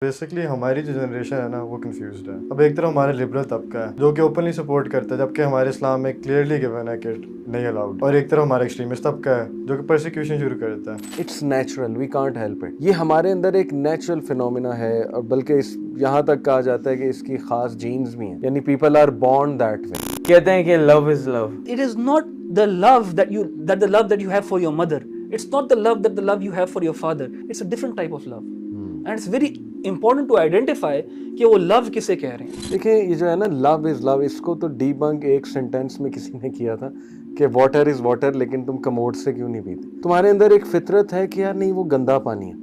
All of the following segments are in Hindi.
बेसिकली हमारी जो जनरेशन है ना वो कंफ्यूज्ड है। अब एक तरफ हमारा लिबरल तबका है जो कि ओपनली सपोर्ट करता है, जबकि हमारे इस्लाम में क्लियरली गिवन है कि नहीं अलाउड, और एक तरफ हमारा एक्सट्रीमिस्ट तबका है जो कि परसिक्यूशन शुरू करता है। It's natural, we can't help it. ये हमारे अंदर एक नेचुरल फिनोमिना है, और बल्कि इस यहाँ तक कहा जाता है कि इसकी खास जीन्स भी हैं, यानी people are born that way. कहते हैं कि love is love. It is not the love that you have for your mother. It's not the love you have for your father. It's a different type of love. And it's very important to identify कि वो love किसे कह रहे हैं। देखिए, ये जो है ना लव इज लव, इसको तो डीबंक एक सेंटेंस में किसी ने किया था कि वाटर इज वाटर, लेकिन तुम कमोड से क्यों नहीं पीते। तुम्हारे अंदर एक फितरत है कि यार नहीं, वो गंदा पानी है,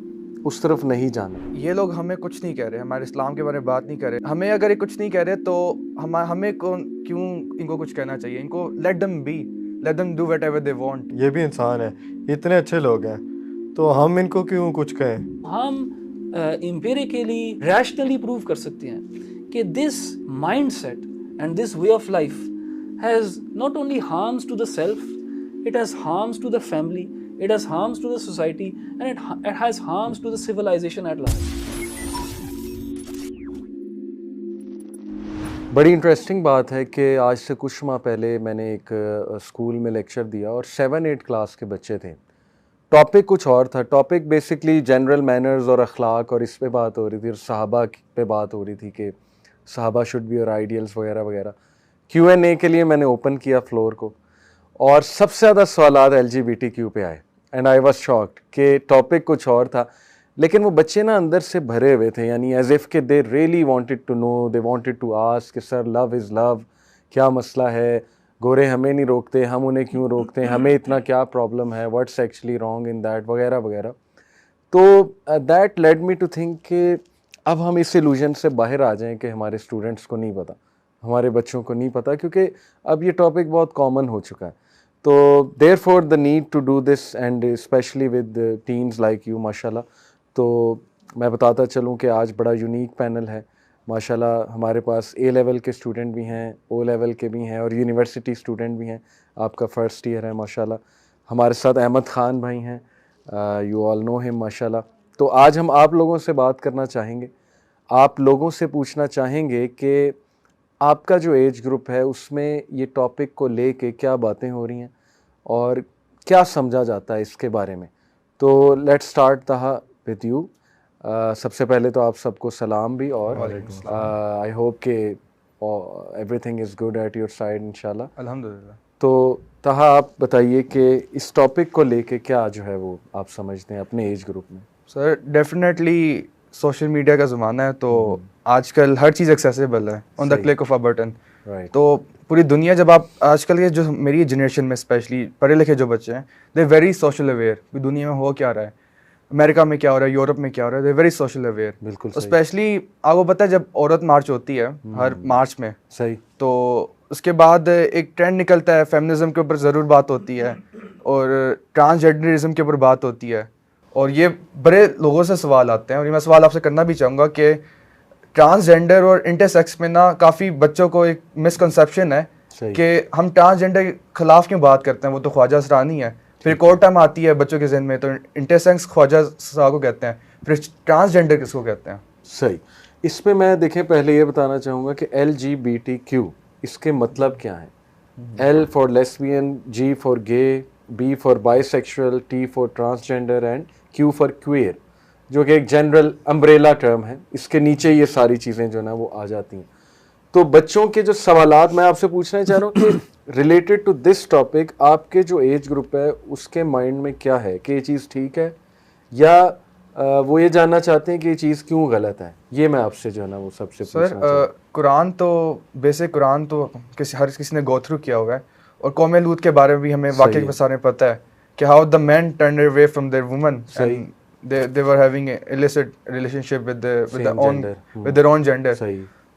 उस तरफ नहीं जाना। ये लोग हमें कुछ नहीं कह रहे, हमारे इस्लाम के बारे में बात नहीं कर रहे। हमें अगर ये कुछ नहीं कह रहे तो हमें क्यों इनको कुछ कहना चाहिए। इनको late them do whatever they want. ये भी इंसान है, इतने अच्छे लोग हैं, तो हम इनको क्यों कुछ कहें। हम empirically rationally प्रूव कर सकते हैं कि this mindset and this way of life has not only harms to the self, it has harms to the family, it has harms to the society, and it has harms to the civilization at large. बड़ी इंटरेस्टिंग बात है कि आज से कुछ माह पहले मैंने एक स्कूल में लेक्चर दिया और 7-8 क्लास के बच्चे थे। टॉपिक कुछ और था। टॉपिक बेसिकली जनरल मैनर्स और अखलाक, और इस पे बात हो रही थी, और सहाबा पे बात हो रही थी कि सहाबा शुड बी और आइडियल्स वगैरह वगैरह। Q&A के लिए मैंने ओपन किया फ्लोर को, और सबसे ज़्यादा सवालात LGBTQ पे आए, एंड आई वाज शॉक्ड कि टॉपिक कुछ और था, लेकिन वो बच्चे ना अंदर से भरे हुए थे, यानी एज इफ़ के they really wanted to know, they wanted to ask कि सर लव इज़ लव, क्या मसला है, गोरे हमें नहीं रोकते, हम उन्हें क्यों रोकते हैं, हमें इतना क्या प्रॉब्लम है, what's actually wrong in that, वगैरह वगैरह। तो that led me to think कि अब हम इस इल्यूजन से बाहर आ जाएं कि हमारे स्टूडेंट्स को नहीं पता, हमारे बच्चों को नहीं पता, क्योंकि अब ये टॉपिक बहुत कॉमन हो चुका है। तो therefore the need to do this, and specially with teens like you माशाल्लाह। तो मैं बताता चलूँ कि आज बड़ा यूनिक पैनल है माशाल्लाह। हमारे पास A लेवल के स्टूडेंट भी हैं, O लेवल के भी हैं, और यूनिवर्सिटी स्टूडेंट भी हैं। आपका फर्स्ट ईयर है माशाल्लाह। हमारे साथ अहमद ख़ान भाई हैं, यू ऑल नो हिम माशाल्लाह। तो आज हम आप लोगों से बात करना चाहेंगे, आप लोगों से पूछना चाहेंगे कि आपका जो एज ग्रुप है उसमें ये टॉपिक को लेके क्या बातें हो रही हैं और क्या समझा जाता है इसके बारे में। तो लेट्स स्टार्ट तहा विद यू। सबसे पहले तो आप सबको सलाम भी, और आई होप कि everything is good at your side इंशाल्लाह। अल्हम्दुलिल्लाह। तो तहा आप बताइए कि इस टॉपिक को लेके क्या जो है वो आप समझते हैं अपने एज ग्रुप में। सर डेफिनेटली सोशल मीडिया का ज़माना है, तो आजकल हर चीज़ एक्सेसिबल है on the click of a button. तो पूरी दुनिया, जब आप आजकल के जो मेरी जनरेशन में स्पेशली पढ़े लिखे जो बच्चे हैं, दे वेरी सोशल अवेयर कि दुनिया में हो क्या रहा है, अमेरिका में क्या हो रहा है, यूरोप में क्या हो रहा है, दे वेरी सोशल अवेयर। बिल्कुल स्पेशली आपको पता है जब औरत मार्च होती है हर मार्च में, सही, तो उसके बाद एक ट्रेंड निकलता है, फेमिनिज्म के ऊपर ज़रूर बात होती है और ट्रांसजेंडरिज्म के ऊपर बात होती है, और ये बड़े लोगों से सवाल आते हैं। और ये मैं सवाल आपसे करना भी चाहूँगा कि ट्रांसजेंडर और इंटरसेक्स में ना काफ़ी बच्चों को एक मिसकंसेप्शन है कि हम ट्रांसजेंडर के खिलाफ क्यों बात करते हैं, वो तो ख्वाजा असरानी है। फिर एक और टाइम आती है बच्चों के जहन में, तो इंटरसेक्स ख्वाजा असरा को कहते हैं, फिर ट्रांसजेंडर किसको कहते हैं। सही। इस पे मैं देखें पहले ये बताना चाहूँगा कि LGBTQ इसके मतलब क्या है। L for lesbian, G for gay, B for bisexual, T for transgender, and Q for queer, जो कि एक जनरल अम्ब्रेला टर्म है। इसके नीचे ये सारी चीज़ें जो ना वो आ जाती हैं। तो बच्चों के जो सवालात मैं आपसे पूछना चाह रहा हूँ कि रिलेटेड टू दिस टॉपिक, आपके जो एज ग्रुप है उसके माइंड में क्या है कि ये चीज़ ठीक है, या वो ये जानना चाहते हैं कि ये चीज़ क्यों गलत है। ये मैं आपसे जो है ना वो सबसे सर कुरान तो बेसिक कुरान तो हर किसी ने गो थ्रू किया हुआ है, और कौम लूत के बारे में भी हमें वाकई के बारे में पता है कि how the man turn away from their woman and they were having a illicit relationship with their own gender।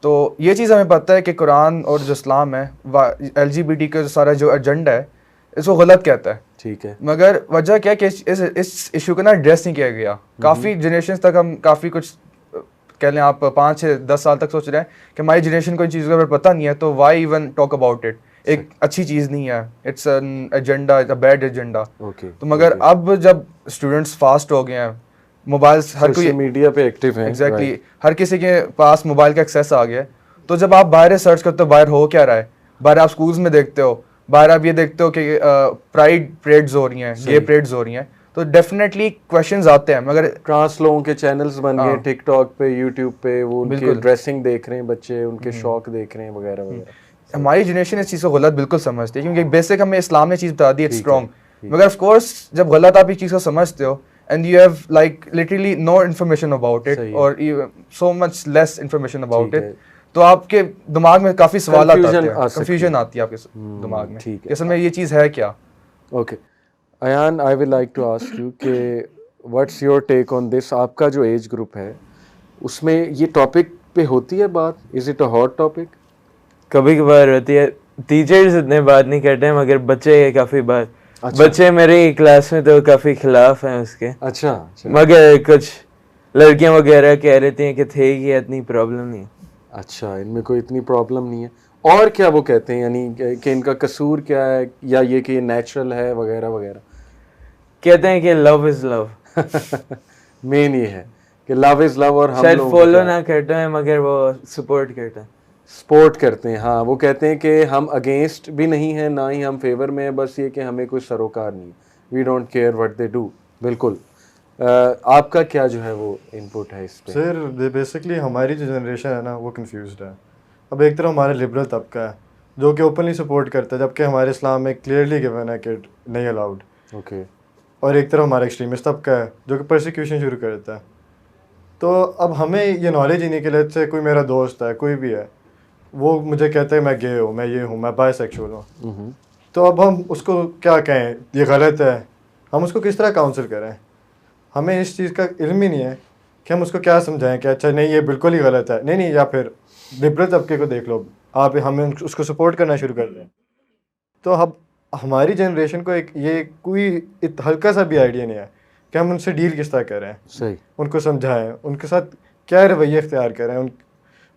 तो ये चीज़ हमें पता है कि कुरान और जो इस्लाम है, LGBT का जो सारा जो एजेंडा है इसको गलत कहता है। ठीक है, मगर वजह क्या है कि इस इशू को ना एड्रेस नहीं किया गया। काफ़ी जनरेशन तक हम काफ़ी कुछ कह लें, आप 5-10 साल तक सोच रहे हैं कि हमारी जनरेशन को इन चीज़ों के बारे में पता नहीं है, तो why even talk about it. एक अच्छी चीज़ नहीं है, it's an agenda, it's a bad agenda. तो मगर अब जब स्टूडेंट्स फास्ट हो गए हैं, मोबाइल हर कोई सोशल मीडिया पे एक्टिव हैं। Exactly right. हर किसी के पास मोबाइल का एक्सेस आ गया है। तो जब आप बाहर सर्च करते हो बाहर हो क्या रहा है, बाहर आप स्कूल्स में देखते हो, बाहर आप ये देखते हो कि प्राइड परेड्स हो रही हैं, गे परेड्स हो रही हैं, तो डेफिनेटली क्वेश्चंस आते हैं। मगर ट्रांस लोगों के चैनल्स बन गए हाँ। टिकटॉक पे, यूट्यूब पे, वो उनके बिल्कुल। ड्रेसिंग देख रहे हैं बच्चे, उनके शौक देख रहे हैं वगैरह वगैरह। हमारी जनरेशन इस चीज़ को गलत बिल्कुल समझती है, क्योंकि बेसिक हमें इस्लाम ने चीज़ बता दी, इट्स ठीक है, स्ट्रॉन्ग। ठीक मगर ऑफ कोर्स जब गलत आप इस चीज़ को समझते हो and you have like literally no information about it सही है। और so much less information about ठीक इट, है। तो आपके दिमाग में काफ़ी सवाल आते Confusion हैं, आ सकती कंफ्यूजन है। आती है आपके दिमाग में ठीक है। कि असल में ये चीज़ है क्या। Okay Ayaan, I will like to ask you कि what's your take on this. आपका जो एज ग्रुप है उसमें ये टॉपिक पे होती है बात? Is it a hot topic? कभी कभार होती है, टीचर्स इतने बात नहीं करते हैं मगर बच्चे काफ़ी बात। अच्छा। बच्चे मेरी क्लास में तो काफ़ी खिलाफ हैं उसके, अच्छा, मगर कुछ लड़कियां वगैरह कह रही थी कि थे कि इतनी प्रॉब्लम नहीं। अच्छा, इनमें कोई इतनी प्रॉब्लम नहीं है। और क्या वो कहते हैं, यानी कि इनका कसूर क्या है, या ये कि ये नेचुरल है वगैरह वगैरह? कहते हैं कि लव इज़ लव। मेन ये है कि लव इज लव, और हम शायद लोग फॉलो ना करते हैं मगर वो सपोर्ट करते हैं। सपोर्ट करते हैं। हाँ, वो कहते हैं कि हम अगेंस्ट भी नहीं हैं, ना ही हम फेवर में है, बस ये कि हमें कोई सरोकार नहीं, we don't care what they do. बिल्कुल। आपका क्या जो है वो इनपुट है इस पे? सर बेसिकली हमारी जो जनरेशन है ना वो कंफ्यूज्ड है। अब एक तरफ हमारा लिबरल तबका है जो कि ओपनली सपोर्ट करता है, जबकि हमारे इस्लाम में क्लियरली गिवन है कि नहीं अलाउड। ओके। और एक तरफ हमारा एक्सट्रीमिस्ट तबका है जो कि परसिक्यूशन शुरू करता है। तो अब हमें ये नॉलेज ही नहीं कि लेट्स से कोई मेरा दोस्त है, कोई भी है, वो मुझे कहता है मैं गे हूँ, मैं ये हूँ, मैं बायसेक्सुअल हूँ, तो अब हम उसको क्या कहें, ये गलत है, हम उसको किस तरह काउंसिल करें? हमें इस चीज़ का इल्म ही नहीं है कि हम उसको क्या समझाएं कि अच्छा नहीं ये बिल्कुल ही गलत है, नहीं, या फिर लिबरल तबके को देख लो आप, हमें उसको सपोर्ट करना शुरू कर दें। तो अब हमारी जनरेशन को एक ये कोई हल्का सा भी आइडिया नहीं है कि हम उनसे डील किस तरह करें, सही। उनको समझाएं, उनके साथ क्या रवैया इख्तियार करें,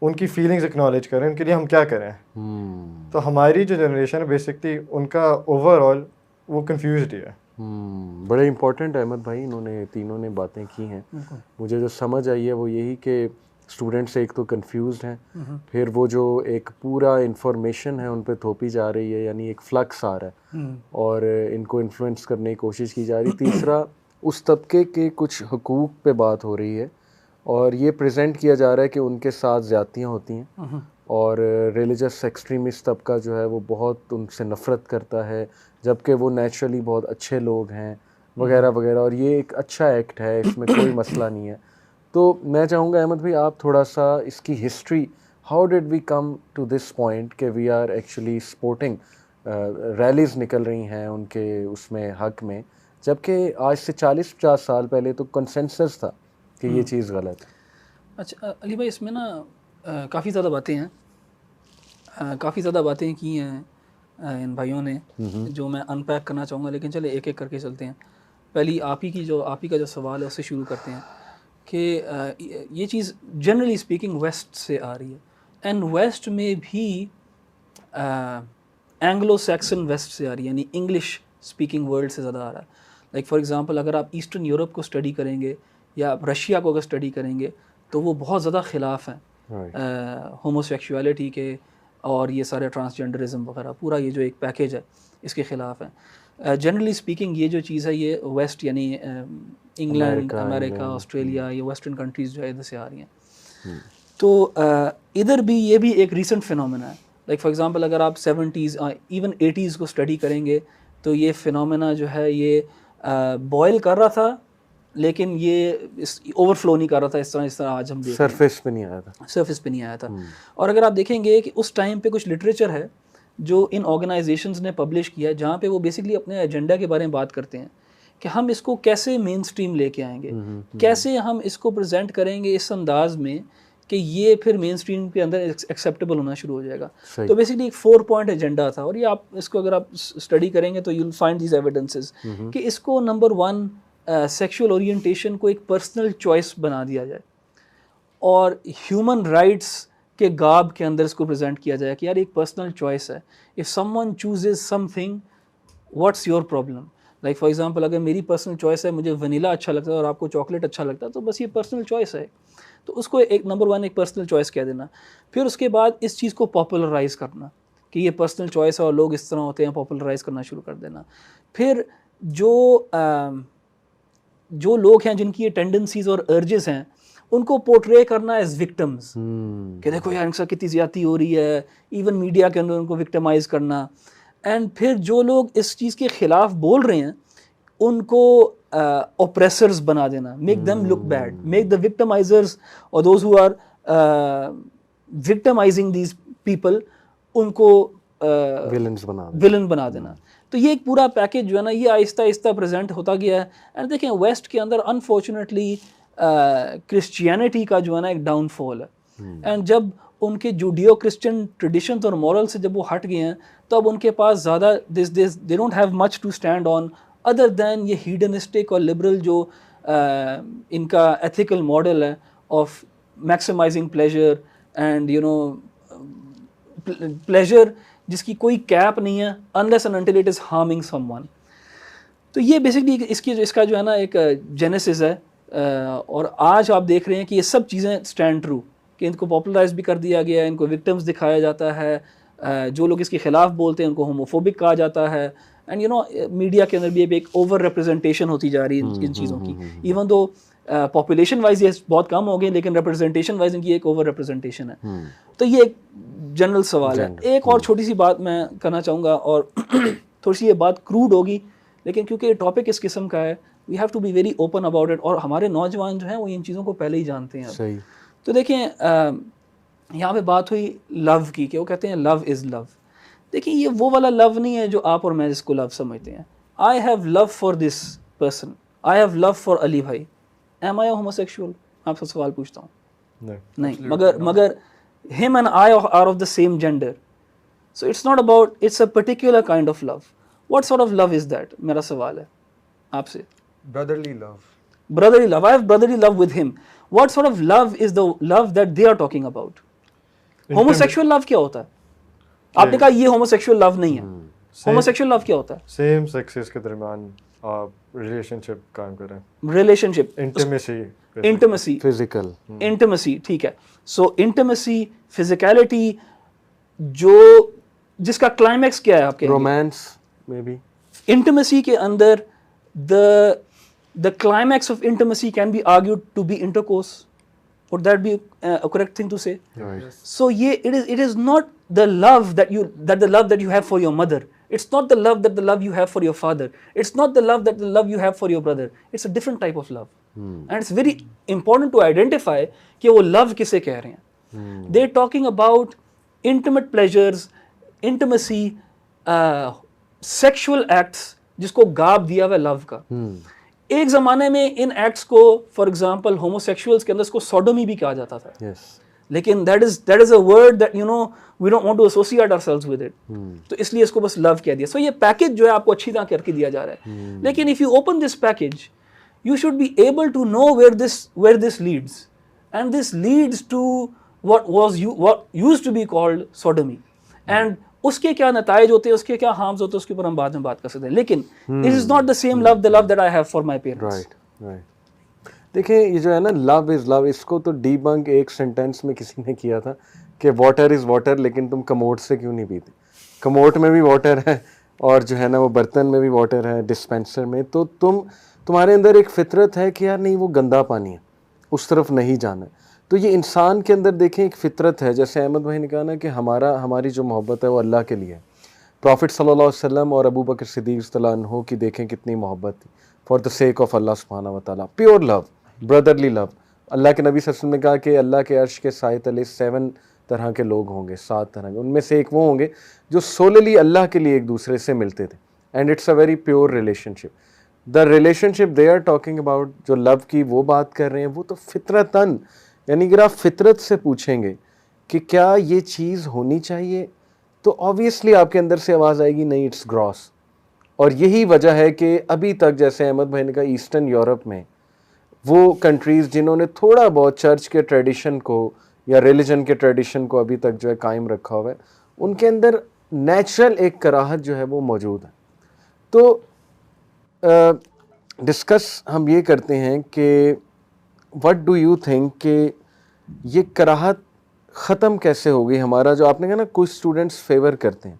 उनकी फीलिंग्स एक्नॉलेज करें, उनके लिए हम क्या करें। तो हमारी जो जनरेशन है बेसिकली उनका ओवरऑल वो कंफ्यूज्ड ही है। बड़े इम्पोर्टेंट अहमद भाई, इन्होंने तीनों ने बातें की हैं। मुझे जो समझ आई है वो यही कि स्टूडेंट्स एक तो कंफ्यूज्ड हैं, फिर वो जो एक पूरा इंफॉर्मेशन है उन पे थोपी जा रही है, यानी एक फ्लक्स आ रहा है और इनको इन्फ्लुएंस करने की कोशिश की जा रही है। तीसरा, उस तबके के कुछ हुकूक पे बात हो रही है और ये प्रेजेंट किया जा रहा है कि उनके साथ ज़्यादतियाँ होती हैं और रिलीजियस एक्सट्रीमिस्ट तबका जो है वो बहुत उनसे नफ़रत करता है, जबकि वो नेचुरली बहुत अच्छे लोग हैं वगैरह वगैरह। और ये एक अच्छा एक्ट है, इसमें कोई मसला नहीं है। तो मैं चाहूँगा अहमद भाई आप थोड़ा सा इसकी history, how did we come to this point कि we are actually supporting, rallies निकल रही हैं उनके उसमें हक में, जबकि आज से 40-50 साल पहले तो कंसेंसस था कि ये चीज़ गलत है। अच्छा अली भाई, इसमें ना काफ़ी ज़्यादा बातें हैं, काफ़ी ज़्यादा बातें की हैं इन भाइयों ने, जो मैं अनपैक करना चाहूँगा, लेकिन चले एक एक करके चलते हैं। पहली आप ही का जो सवाल है उससे शुरू करते हैं कि ये चीज़ जनरली स्पीकिंग वेस्ट से आ रही है, एंड वेस्ट में भी एंग्लो सैक्सन वेस्ट से आ रही है, यानी इंग्लिश स्पीकिंग वर्ल्ड से ज़्यादा आ रहा है। लाइक फॉर एग्जांपल अगर आप ईस्टर्न यूरोप को स्टडी करेंगे या आप रशिया को अगर स्टडी करेंगे तो वो बहुत ज़्यादा ख़िलाफ़ हैं होमोसेक्सुअलिटी के और ये सारे ट्रांसजेंडरिज्म वगैरह, पूरा ये जो एक पैकेज है इसके ख़िलाफ़ हैं। जनरली स्पीकिंग ये जो चीज़ है ये वेस्ट यानी इंग्लैंड, अमेरिका, ऑस्ट्रेलिया, ये वेस्टर्न कंट्रीज़ जो है इधर से आ रही हैं। तो इधर भी ये भी एक रीसेंट फिनोमेना है। लाइक फॉर एग्जांपल अगर आप 70s इवन 80s को स्टडी करेंगे तो ये फिनोमेना जो है ये बॉयल कर रहा था, लेकिन ये ओवरफ्लो नहीं कर रहा था इस तरह आज हम देख रहे हैं। सरफेस पे नहीं आया था, सरफेस पे नहीं आया था। और अगर आप देखेंगे कि उस टाइम पे कुछ लिटरेचर है जो इन ऑर्गेनाइजेशंस ने पब्लिश किया है, जहाँ पे वो बेसिकली अपने एजेंडा के बारे में बात करते हैं कि हम इसको कैसे मेन स्ट्रीम लेके आएंगे, कैसे हम इसको प्रेजेंट करेंगे इस अंदाज में कि ये फिर मेन स्ट्रीम के अंदर एक्सेप्टेबल होना शुरू हो जाएगा। तो बेसिकली एक 4 पॉइंट एजेंडा था, और ये आप इसको अगर आप स्टडी करेंगे तो you will find these evidences कि इसको नंबर 1 सेक्सुअल ओरिएंटेशन को एक पर्सनल चॉइस बना दिया जाए और ह्यूमन राइट्स के गाब के अंदर इसको प्रेजेंट किया जाए कि यार एक पर्सनल चॉइस है, if someone chooses something what's your problem. Like for example अगर मेरी पर्सनल चॉइस है, मुझे वनीला अच्छा लगता है और आपको चॉकलेट अच्छा लगता है, तो बस ये पर्सनल चॉइस है, तो उसको एक नंबर 1 एक पर्सनल चॉइस कह देना। फिर उसके बाद इस चीज़ को पॉपुलराइज़ करना कि ये पर्सनल चॉइस है और लोग इस तरह होते हैं, पॉपुलराइज़ करना शुरू कर देना। फिर जो लोग हैं जिनकी ये टेंडेंसीज और अर्जेस हैं, उनको पोर्ट्रे करना एज विक्टिम्स कि देखो यार इनके साथ कितनी ज़्यादती हो रही है, इवन मीडिया के अंदर उनको विक्टिमाइज़ करना। एंड फिर जो लोग इस चीज़ के ख़िलाफ़ बोल रहे हैं उनको ओप्रेसर्स बना देना, make them look bad, make the victimizers और those who are victimizing these people उनको विलन बना देना। तो ये एक पूरा पैकेज जो है ना, ये आहिस्ता आहिस्ता प्रेजेंट होता गया है। एंड देखें वेस्ट के अंदर अनफॉर्चुनेटली क्रिश्चियनिटी का जो है ना एक डाउनफॉल है। एंड जब उनके जूडियो क्रिश्चियन ट्रेडिशंस और मॉरल से जब वो हट गए हैं, तो अब उनके पास ज़्यादा they don't have much to stand on other than ये हीडनिस्टिक और लिबरल जो इनका एथिकल मॉडल है of maximising pleasure and you know pleasure जिसकी कोई कैप नहीं है unless and until it is harming someone. तो ये बेसिकली इसका जो है ना एक जेनेसिस है। और आज आप देख रहे हैं कि ये सब चीज़ें स्टैंड ट्रू कि इनको पॉपुलराइज भी कर दिया गया है, इनको विक्टिम्स दिखाया जाता है, जो लोग इसके ख़िलाफ़ बोलते हैं उनको होमोफोबिक कहा जाता है। एंड यू नो मीडिया के अंदर भी एक ओवर रिप्रेजेंटेशन होती जा रही है इन चीज़ों की, इवन दो पॉपुलेशन वाइज ये बहुत कम हो गई, लेकिन रिप्रेजेंटेशन वाइज इनकी एक ओवर रिप्रेजेंटेशन है। तो ये एक जनरल सवाल है। एक और छोटी सी बात मैं करना चाहूँगा, और थोड़ी सी ये बात क्रूड होगी, लेकिन क्योंकि ये टॉपिक इस किस्म का है, we have to be very open about it. और हमारे नौजवान जो हैं वो इन चीज़ों को पहले ही जानते हैं। सही। तो देखें यहाँ पे बात हुई लव की, कि वो कहते हैं लव इज़ लव। देखिए ये वो वाला लव नहीं है जो आप और मैं जिसको लव समझते हैं। I have love for this person, I have love for Ali भाई, एम आई होमोसेक्सुअल? आपसे सवाल पूछता हूँ, नहीं। मगर him and I are of the same gender, so it's not about, it's a particular kind of love. What sort of love is that? मेरा सवाल है आपसे। brotherly love. Brotherly love, I have brotherly love with him. What sort of love is the love that they are talking about? Homosexual love क्या होता है? आपने कहा ये homosexual love नहीं है। Homosexual love क्या होता है? सेम सेक्सेस के दरमियान आप रिलेशनशिप कायम करें, रिलेशनशिप, इंटिमेसी, फिजिकल इंटिमेसी, ठीक है। सो इंटिमेसी, फिजिकलिटी, जो जिसका क्लाइमैक्स क्या है आपके? Romance may be. इंटिमेसी के अंदर the climax of intimacy can be argued to be intercourse. Would that be a correct thing to say? Right. So it is not the love that you have for your mother. It's not the love that you have for your father. It's not the love you have for your brother. It's a different type of love. And it's very important to identify कि वो love किसे कह रहे हैं. They're talking about intimate pleasures, intimacy, sexual acts जिसको गाब दिया हुआ love का. एक ज़माने में इन एक्ट्स को, फॉर एग्जांपल होमोसेक्सुअल्स के अंदर इसको सोडोमी भी कहा जाता था. Yes. लेकिन that is a word that you know we don't want to associate ourselves with it. तो इसलिए इसको बस लव कह दिया. सो ये पैकेज जो है आपको अच्छी तरह करके दिया जा रहा है. लेकिन if you open this package, you should be able to know where this leads, and this leads to what used to be called sodomy, and उसके क्या नताइज होते हैं, उसके क्या हार्म्स होते हैं, उसके ऊपर हम बाद में बात कर सकते हैं. लेकिन it is not the same love that I have for my parents. Right. देखिए ये जो है ना लव इज़ लव, इसको तो डीबंक एक सेंटेंस में किसी ने किया था कि वाटर इज़ वाटर, लेकिन तुम कमोड से क्यों नहीं पीते? कमोड में भी वाटर है और जो है ना वो बर्तन में भी वाटर है, डिस्पेंसर में. तो तुम्हारे अंदर एक फितरत है कि यार नहीं वो गंदा पानी है, उस तरफ नहीं जाना. तो ये इंसान के अंदर देखें एक फितरत है. जैसे अहमद भाई ने कहा ना कि हमारी जो मोहब्बत है वो अल्लाह के लिए है. प्रॉफिट सल्लल्लाहु अलैहि वसल्लम और अबू बकर सिद्दीक़ रज़ियल्लाहु अन्हु की देखें कितनी मोहब्बत थी, फॉर द सेक ऑफ अल्लाह सुब्हानहू व तआला. Pure love, brotherly love. अल्लाह के नबी सल्लल्लाहु अलैहि वसल्लम ने कहा कि अल्लाह के अर्श के साए तले 7 तरह के लोग होंगे, 7 तरह के. उनमें से एक वो होंगे जो सोलली अल्लाह के लिए एक दूसरे से मिलते थे. And it's a very pure relationship. The relationship they are talking about, जो लव की वो बात कर रहे हैं, वो तो फितरतन, यानी अगर आप फितरत से पूछेंगे कि क्या ये चीज़ होनी चाहिए, तो ऑब्वियसली आपके अंदर से आवाज़ आएगी नहीं, इट्स ग्रॉस. और यही वजह है कि अभी तक, जैसे अहमद भाई ने कहा, ईस्टर्न यूरोप में वो कंट्रीज़ जिन्होंने थोड़ा बहुत चर्च के ट्रेडिशन को या रिलीजन के ट्रेडिशन को अभी तक जो है कायम रखा हुआ है, उनके अंदर नेचुरल एक कराहत जो है वो मौजूद है. तो डिस्कस हम ये करते हैं कि व्हाट डू यू थिंक कि ये कराहत ख़त्म कैसे होगी हमारा, जो आपने कहा ना कुछ स्टूडेंट्स फेवर करते हैं,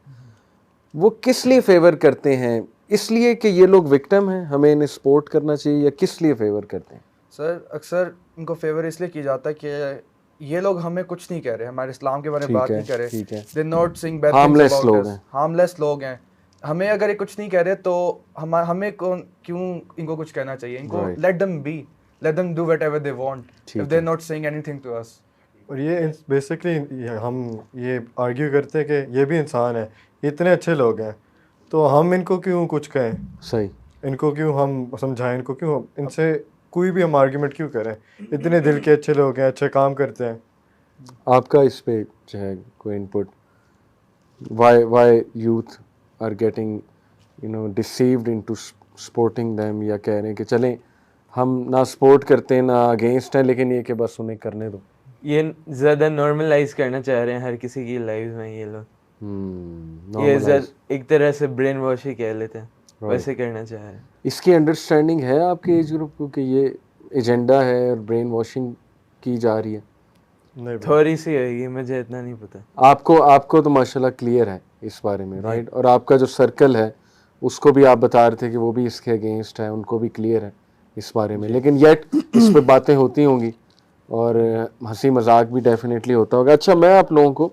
वो किस लिए फेवर करते हैं? इसलिए कि ये लोग विक्टिम हैं, हमें इन्हें सपोर्ट करना चाहिए, या किस लिए फेवर करते हैं? सर अक्सर इनको फेवर इसलिए किया जाता है कि ये लोग हमें कुछ नहीं कह रहे, हमारे इस्लाम के बारे में बात नहीं कर रहे, ठीक है, they not saying bad Harmless things लोग अबाउट हैं। अस, हार्मलेस लोग हैं। हमें अगर ये कुछ नहीं कह रहे तो हमें क्यों इनको कुछ कहना चाहिए? इनको Right. Let them do whatever they want ठीक if they are not saying anything to us. और ये बेसिकली हम ये आर्ग्यू करते हैं कि ये भी इंसान है, इतने अच्छे लोग हैं, तो हम इनको क्यों कुछ कहें, सही, इनको क्यों हम समझाएं, इनको क्यों इनसे कोई भी हम आर्ग्यूमेंट क्यों करें? इतने दिल के अच्छे लोग हैं, अच्छे काम करते हैं। आपका इस पे जो है कोई input? Why youth are getting deceived into supporting them, या कह रहे हैं कि चलें हम ना सपोर्ट करते हैं ना अगेंस्ट हैं, लेकिन ये कि बस उन्हें करने दो? ये ज़्यादा नॉर्मलाइज करना चाह रहे हैं हर किसी की लाइफ में ये लोग। ये एक तरह से ब्रेन वॉश ही कह लेते हैं, वैसे करना चाह रहे हैं। इसकी अंडरस्टैंडिंग है आपके एज ग्रुप को कि ये एजेंडा है और ब्रेन वॉशिंग की जा रही है? नहीं थोड़ी सी होगी, मुझे इतना नहीं पता। आपको तो माशाल्लाह क्लियर है इस बारे में, राइट? और आपका जो सर्कल है उसको भी आप बता रहे थे कि वो भी इसके अगेंस्ट है, उनको भी क्लियर है इस बारे में, लेकिन येट इस पे बातें होती होंगी और हंसी मजाक भी डेफिनेटली होता होगा। अच्छा, मैं आप लोगों को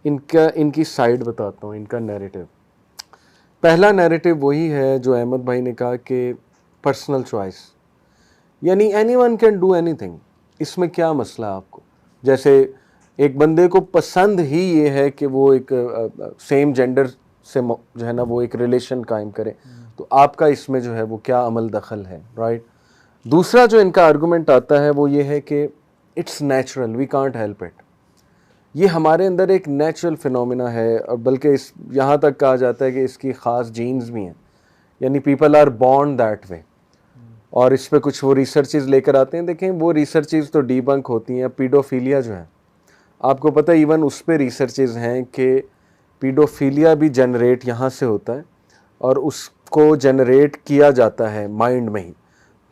इनकी साइड बताता हूँ, इनका नैरेटिव। पहला नैरेटिव वही है जो अहमद भाई ने कहा कि पर्सनल चॉइस, यानी एनीवन कैन डू एनीथिंग। इसमें क्या मसला है आपको? जैसे एक बंदे को पसंद ही ये है कि वो एक सेम जेंडर से जो है ना वो एक रिलेशन कायम करे, तो आपका इसमें जो है वो क्या अमल दखल है, राइट? दूसरा जो इनका आर्गुमेंट आता है वो ये है कि it's natural, we can't help it. ये हमारे अंदर एक नेचुरल फिनोमिना है, और बल्कि इस यहाँ तक कहा जाता है कि इसकी ख़ास जीन्स भी हैं, यानी people are born that way. और इस पे कुछ वो रिसर्चेज लेकर आते हैं, देखें वो रिसर्चेज तो डीबंक होती हैं। पीडोफीलिया जो है, आपको पता है इवन उस पे रिसर्चेज हैं कि पीडोफीलिया भी जनरेट यहाँ से होता है और उसको जनरेट किया जाता है माइंड में ही।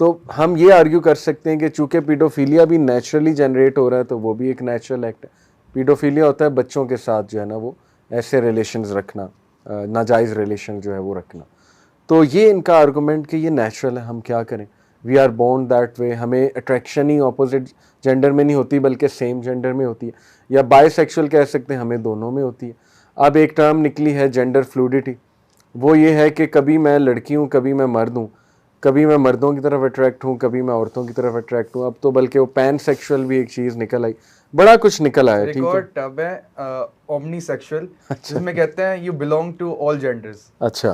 तो हम ये आर्ग्यू कर सकते हैं कि चूँकि पीडोफीलिया भी नेचुरली जनरेट हो रहा है तो वो भी एक नेचुरल एक्ट है। पीडोफीलिया होता है बच्चों के साथ जो है ना वो ऐसे रिलेशंस रखना, नाजायज़ रिलेशन जो है वो रखना। तो ये इनका आर्गूमेंट कि ये नेचुरल है, हम क्या करें, we are born that way, हमें अट्रैक्शन ही ऑपोजिट जेंडर में नहीं होती बल्कि सेम जेंडर में होती है, या बायसेक्सुअल कह सकते हैं, हमें दोनों में होती है। अब एक टर्म निकली है जेंडर फ्लूडिटी, वो ये है कि कभी मैं लड़की हूँ, कभी मैं मर्द हूँ, कभी मैं मर्दों की तरफ अट्रैक्ट हूँ, कभी मैं औरतों की तरफ अट्रैक्ट हूँ। अब तो बल्कि वो पैन सेक्सुअल भी एक चीज़ निकल आई, बड़ा कुछ निकल आया। ठीक है, टर्म है ओमनी सेक्सुअल, जिसमें कहते हैं you belong to all genders. अच्छा,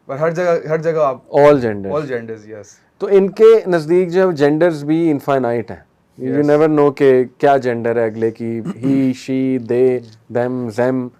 पर हर जगह आप ऑल जेंडर्स, यस। तो इनके नज़दीक जो जेंडर्स भी इनफाइनाइट है, यू नेवर नो कि क्या जेंडर है अगले की, ही, she, they, them, Zeme,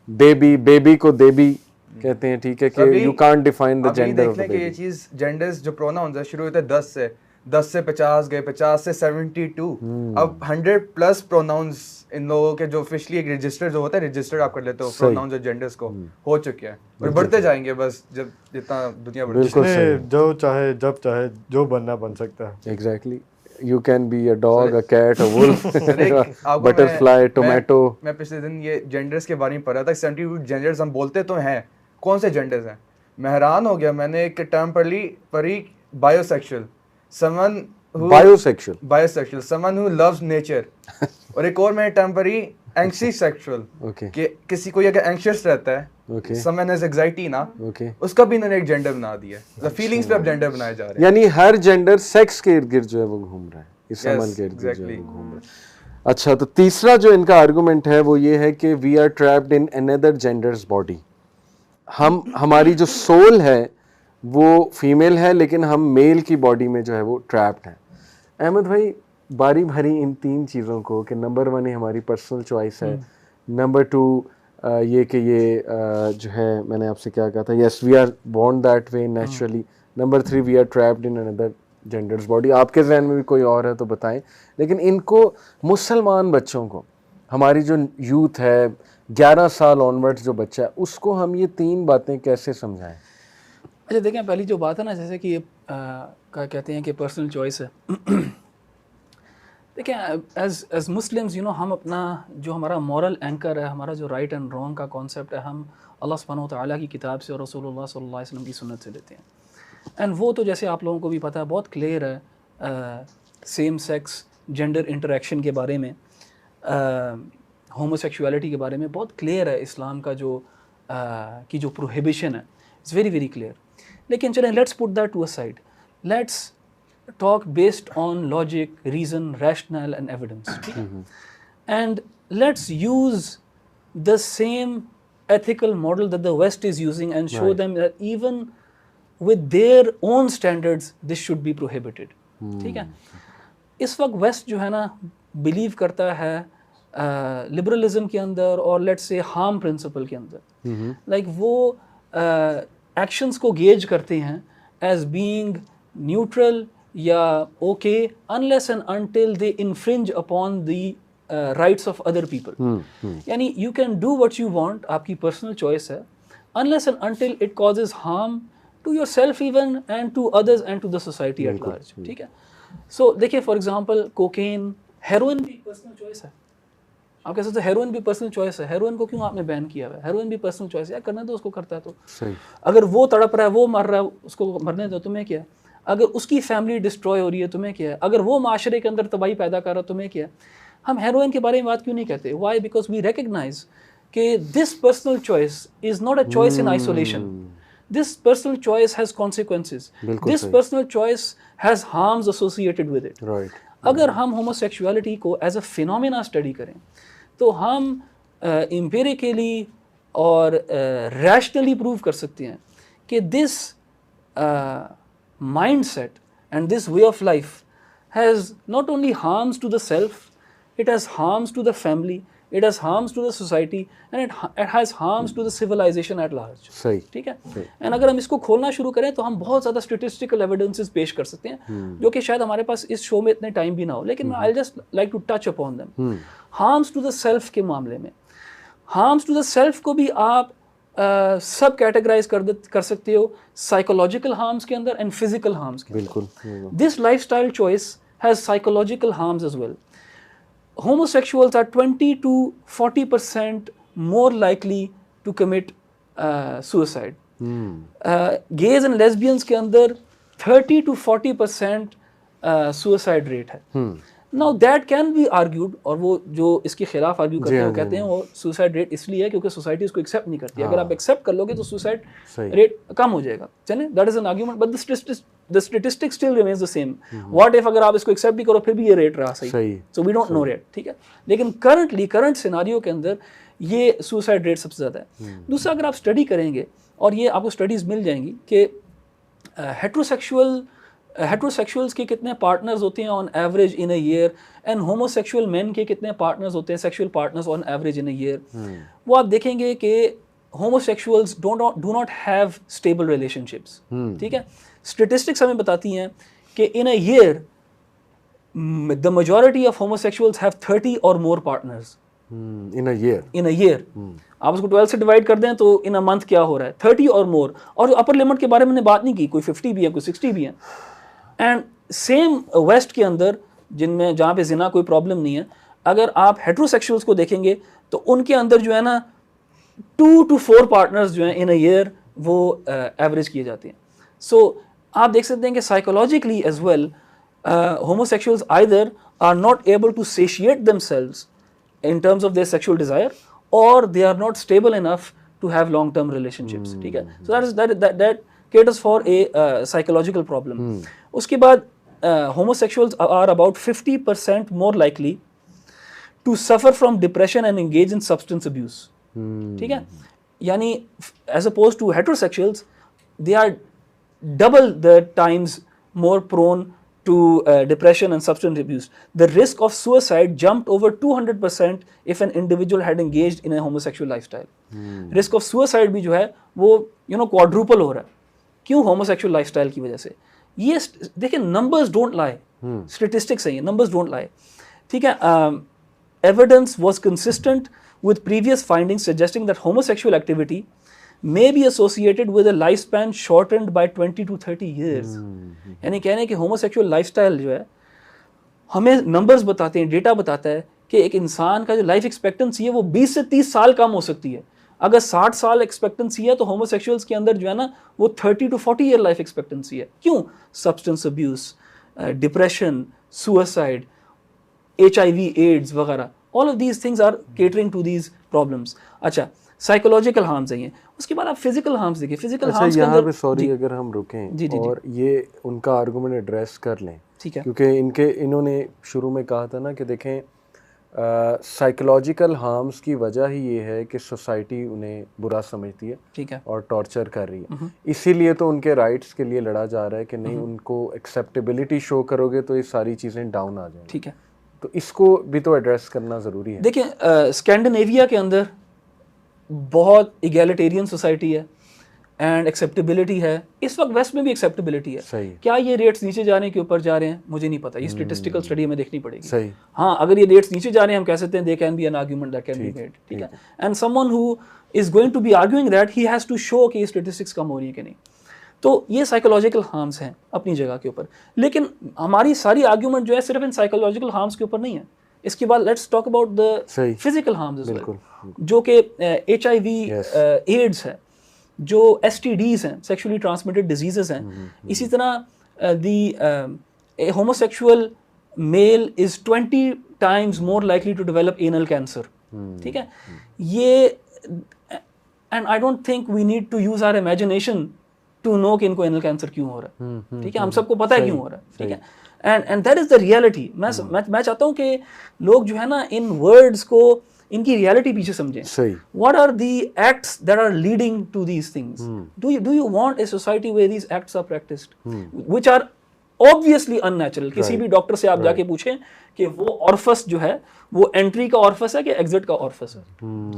baby को देबी कहते हैं, ठीक है, कि you can't define the gender of the baby. ये चीज जेंडर्स जो प्रोनाउंस है शुरू होते हैं 10 से 50 गए, 50 से 72, अब 100+ प्रोनाउंस इन लोगों के जो ऑफिशियली एक रजिस्टर जो होता है, रजिस्टर आप कर लेते हो प्रोनाउंस और जेंडर्स को, हो चुके हैं और बढ़ते जाएंगे बस जब जितना दुनिया बढ़ती बिल्कुल है। सही। जो चाहे जब चाहे जो बनना बन सकता है। Exactly, you can be a dog, a cat, a wolf, आपको बटरफ्लाई, टोमेटो। मैं पिछले दिन ये जेंडर्स के बारे में पढ़ा था, 72 जेंडर्स हम बोलते तो हैं, कौन से जेंडर्स हैं? मैं हैरान हो गया, मैंने एक टर्म पढ़ी bisexual, bisexual someone who loves nature, और एक और मैंने टर्म पढ़ी एंग्जी सेक्सुअल, कि किसी को अगर एंग्शियस रहता है, समवन हैज एंजाइटी ना, उसका भी इन्होंने एक जेंडर बना दिया है। फीलिंग्स पे अब जेंडर बनाए जा रहे हैं, यानी हर जेंडर सेक्स के इर्द गिर्द जो है वो घूम रहा है, इस अमल के इर्द गिर्द जो है वो घूम रहा है। अच्छा, तो तीसरा जो इनका आर्गुमेंट है वो ये है कि we are trapped in another gender's body. हमारी जो सोल है वो फीमेल है, लेकिन हम मेल की बॉडी में जो है वो ट्रैप्ड हैं। अहमद भाई, बारी भरी इन तीन चीज़ों को कि नंबर 1 हमारी पर्सनल चॉइस है, नंबर 2 ये कि ये जो है मैंने आपसे क्या कहा था, yes we are born that way naturally, number 3 we are trapped in another gender's body. आपके जहन में भी कोई और है तो बताएं, लेकिन इनको मुसलमान बच्चों को, हमारी जो यूथ है 11 साल ऑनवर्ड्स जो बच्चा है, उसको हम ये तीन बातें कैसे समझाएं? अच्छा देखें, पहली जो बात है ना, जैसे कि क्या कहते हैं कि पर्सनल चॉइस है। देखें, एज मुस्लिम्स हम अपना जो हमारा मॉरल एंकर है, हमारा जो राइट एंड रॉन्ग का कॉन्सेप्ट है, हम अल्लाह सुब्हानहू व तआला की किताब से और रसूलुल्लाह सल्लल्लाहु अलैहि वसल्लम की सुन्नत से लेते हैं। एंड वो तो जैसे आप लोगों को भी पता है, बहुत क्लियर है सेम सेक्स जेंडर इंटरेक्शन के बारे में, होमोसेक्सुअलिटी के बारे में बहुत क्लियर है। इस्लाम का जो की जो प्रोहिबिशन है, इट्स वेरी वेरी क्लियर। लेकिन चलें, let's put that to a side, let's talk based on logic, reason, rationale and evidence, ठीक है? And let's use the same ethical model that the West is using and show them that even with their own standards this should be prohibited, ठीक है? इस वक्त वेस्ट जो है ना बिलीव करता है लिबरलिज्म के अंदर और लेट्स से हार्म प्रिंसिपल के अंदर, लाइक वो एक्शंस को गेज करते हैं एज बीइंग न्यूट्रल या okay unless and until they infringe upon the rights of other people. यानी you can do what you want, आपकी पर्सनल चॉइस है, unless and until it causes harm to yourself even and to others and to the society at large, ठीक है? सो देखिए, फॉर एग्जांपल कोकेन, हेरोइन भी पर्सनल चॉइस है। आप कह सकते हैं हेरोइन भी पर्सनल चॉइस है, हेरोइन को क्यों आपने बैन किया हुआ है? हेरोइन भी पर्सनल चॉइस है, यार करने दो, उसको करता है तो सही। अगर वो तड़प रहा है, वो मर रहा है, उसको मरने दो, तुम्हें क्या है? अगर उसकी फैमिली डिस्ट्रॉय हो रही है, तुम्हें क्या है? अगर वो माशरे के अंदर तबाही पैदा कर रहा है, तुम्हें क्या है? हम हेरोइन के बारे में बात क्यों नहीं कहते? वाई? बिकॉज वी रिकग्नाइज कि this personal choice is not a choice in isolation. This personal choice has consequences. This personal choice has harms associated with it. Right. अगर हम homosexuality को as a phenomena study करें तो हम empirically और rationally prove कर सकते हैं कि this mindset and this way of life has not only harms to the self, it has harms to the family, it has harms to the society and it has harms to the civilization at large. सही. ठीक है. एंड अगर हम इसको खोलना शुरू करें तो हम बहुत ज़्यादा स्टेटिस्टिकल एविडेंसेस पेश कर सकते हैं जो कि शायद हमारे पास इस शो में इतने टाइम भी ना हो, लेकिन I just like to touch upon them. Harms to the self के मामले में, हार्म्स टू द सेल्फ को भी आप सब कैटेगराइज कर सकते हो साइकोलॉजिकल हार्म्स के अंदर एंड फिजिकल हार्म्स के. बिल्कुल. This lifestyle choice has psychological harms as well. Homosexuals are 20 to 40% more likely to commit suicide. Gays and lesbians के अंदर 30 to 40% suicide rate है. Now that can be argued, और वो जो इसके खिलाफ आर्ग्यू करते हैं वो कहते हैं वो सुसाइड रेट इसलिए है क्योंकि सोसाइटी इसको एक्सेप्ट नहीं करती. अगर आप एक्सेप्ट कर लोगे तो सुसाइड रेट कम हो जाएगा. चलें, that is an argument, but the statistic still remains the same. What if अगर आप इसको एक्सेप्ट भी करो फिर भी ये रेट रहा सही. So we don't know yet. ठीक है, लेकिन करंट सिनारियो के अंदर ये सुसाइड रेट सबसे ज़्यादा है. दूसरा, अगर आप स्टडी करेंगे और ये आपको स्टडीज़ मिल जाएंगी कि हेट्रोसेक्सुअल्स के कितने पार्टनर्स होते हैं on average in a year and homosexual main के कितने पार्टनर्स होते हैं, sexual partners on average in a year, वो आप देखेंगे कि homosexuals do not have stable relationships. ठीक है. Statistics हमें बताती हैं कि in a year the majority of homosexuals have 30 or more partners. In a year. In a year. आप उसको 12 से डिवाइड कर दें तो in a month क्या हो रहा है? 30 or more. और अपर लिमिट के बारे में बात नहीं की, कोई 50 भी है, कोई 60 भी है. एंड सेम वेस्ट के अंदर जिनमें जहाँ पे जिना कोई प्रॉब्लम नहीं है, अगर आप हेट्रोसेक्सुअल्स को देखेंगे तो उनके अंदर जो है ना 2 to 4 पार्टनर्स जो हैं इन अ ईयर वो एवरेज किए जाते हैं. सो आप देख सकते हैं कि psychologically as well homosexuals either are not able to satiate themselves in terms of their sexual desire और they are not stable enough to have long term relationships. ठीक है. So that caters for a psychological problem. उसके बाद homosexuals are about 50% more likely to suffer from depression and engage in substance abuse. ठीक है. यानी as opposed to heterosexuals, they are double the times more prone to depression and substance abuse. The risk of suicide jumped over 200% if an individual had engaged in a homosexual lifestyle. Risk of suicide भी जो है वो quadruple हो रहा है. क्यों? होमोसेक्सुअल लाइफस्टाइल की वजह से. ये देखिए, नंबर्स डोंट लाई, स्टैटिस्टिक्स है ये, नंबर्स डोंट लाई. ठीक है. Evidence was consistent with previous findings suggesting that homosexual activity may be associated with a lifespan shortened by 20 to 30 years. यानी कहने कि homosexual lifestyle जो है हमें numbers बताते हैं, डेटा बताता है कि एक इंसान का जो लाइफ एक्सपेक्टेंसी है वो 20 से 30 साल कम हो सकती है. अगर 60 साल एक्सपेक्टेंसी है तो होमोसेक्सुअल्स के अंदर जो है ना वो 30 टू 40 ईयर लाइफ एक्सपेक्टेंसी है. क्यों? Substance abuse, depression, suicide, HIV, AIDS वगैरह, all of these things are catering to these problems. अच्छा, साइकोलॉजिकल हार्म्स हैं ये. उसके बाद आप फिजिकल हार्म्स देखिए. फिजिकल हार्म्स के अंदर सॉरी अगर हम रुकें जी, और ये उनका आर्गुमेंट एड्रेस कर लें, ठीक है, क्योंकि इन्होंने शुरू में कहा था ना कि देखें साइकोलॉजिकल हार्म्स की वजह ही ये है कि सोसाइटी उन्हें बुरा समझती है, ठीक है, और टॉर्चर कर रही है. इसीलिए तो उनके राइट्स के लिए लड़ा जा रहा है कि नहीं, उनको एक्सेप्टेबिलिटी शो करोगे तो ये सारी चीज़ें डाउन आ जाएंगी. ठीक है. तो इसको भी तो एड्रेस करना ज़रूरी है. देखिए, स्कैंडिनेविया के अंदर बहुत इगैलिटेरियन सोसाइटी है एंड एक्सेप्टेबिलिटी है. इस वक्त वेस्ट में भी एक्सेप्टेबिलिटी है. सही. क्या ये रेट्स नीचे जाने के ऊपर जा रहे हैं? मुझे नहीं पता, ये स्टैटिस्टिकल स्टडी हमें देखनी पड़ेगी. सही. हाँ, अगर ये रेट्स नीचे जा रहे हैं हम कह सकते हैं they can be an argument that can be made. ठीक है. And someone who is going to be arguing that he has to show कि ये स्टैटिस्टिक्स कम हो रही है कि नहीं. तो ये साइकोलॉजिकल हार्म्स हैं अपनी जगह के ऊपर. लेकिन हमारी सारी आर्ग्यूमेंट जो है सिर्फ इन साइकोलॉजिकल हार्म्स के ऊपर नहीं है. इसके बाद let's talk about the physical harms as well, जो कि HIV, एड्स है, जो STDs हैं, सेक्सुअली ट्रांसमिटेड डिजीजेस हैं. इसी तरह the homosexual male is 20 times more likely to develop anal cancer. ठीक है. ये and I don't think we need to use our imagination to know कि इनको एनल कैंसर क्यों हो रहा है. ठीक है, हम सबको पता है क्यों हो रहा है. ठीक है. And that is the reality. मैं चाहता हूँ कि लोग जो है ना इन वर्ड्स को, इनकी रियलिटी पीछे समझें. सही. What are the acts that are leading to these things? Do you want a society where these acts are practiced, which are obviously unnatural? किसी भी डॉक्टर से आप जाके पूछें कि वो ऑर्फस जो है वो एंट्री का ऑर्फस है कि एग्जिट का ऑर्फस है.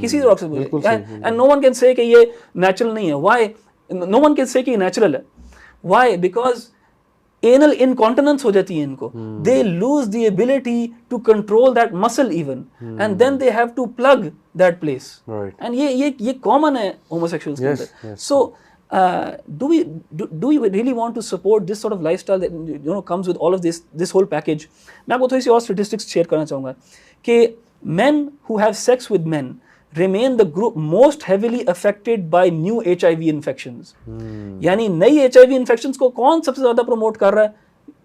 किसी डॉक्टर से पूछें, and no one can say कि ये नेचुरल नहीं है. Why? No one can say कि ये नेचुरल है. Why? Because anal incontinence हो जाती है इनको. They lose the ability to control that muscle even, and then they have to plug that place. Right. And ये common है homosexuals के Yes, अंदर. yes. So do we really want to support this sort of lifestyle that comes with all of this whole package? मैं आपको थोड़ी सी और statistics share करना चाहूँगा कि men who have sex with men remain the group most heavily affected by new HIV infections. यानी नई HIV infections को कौन सबसे ज़्यादा promote कर रहा है?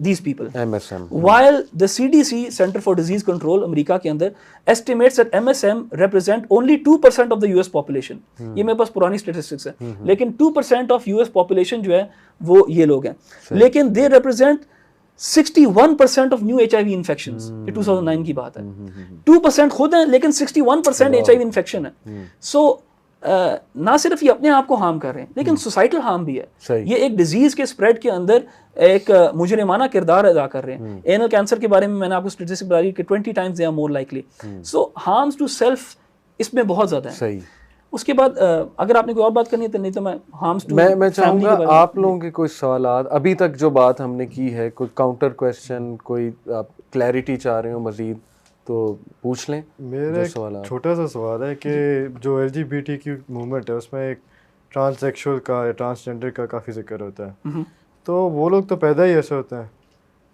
These people. MSM. While the CDC, Center for Disease Control, America के अंदर estimates that MSM represent only 2% of the US population. ये मेरे पास पुरानी statistics है. लेकिन 2% of US population जो है वो ये लोग हैं. लेकिन they represent 61% of new HIV infections. ये 2009 की बात है. 2% खुद हैं लेकिन 61% HIV infection है. So ना सिर्फ ये अपने आप को हार्म कर रहे हैं लेकिन सोसाइटल हार्म भी है. ये एक डिजीज के स्प्रेड के अंदर एक मुजरिमाना किरदार अदा कर रहे हैं. एनल कैंसर के बारे में मैंने आपको स्टैटिस्टिक्स बताई कि 20 times they are more likely. So harms to self इसमें बहुत ज्यादा है. सही. उसके बाद अगर आपने कोई और बात करनी है तो नहीं तो मैं हार्म्स टू मैं चाहूँगा आप लोगों के कोई सवालात अभी तक जो बात हमने की है, कोई काउंटर क्वेश्चन, कोई आप क्लैरिटी चाह रहे हो मजीद तो पूछ लें. मेरा एक छोटा सा सवाल है कि जो LGBTQ मूवमेंट है उसमें एक ट्रांससेक्सुअल का या ट्रांसजेंडर का काफ़ी जिक्र होता है. तो वो लोग तो पैदा ही ऐसे होते हैं,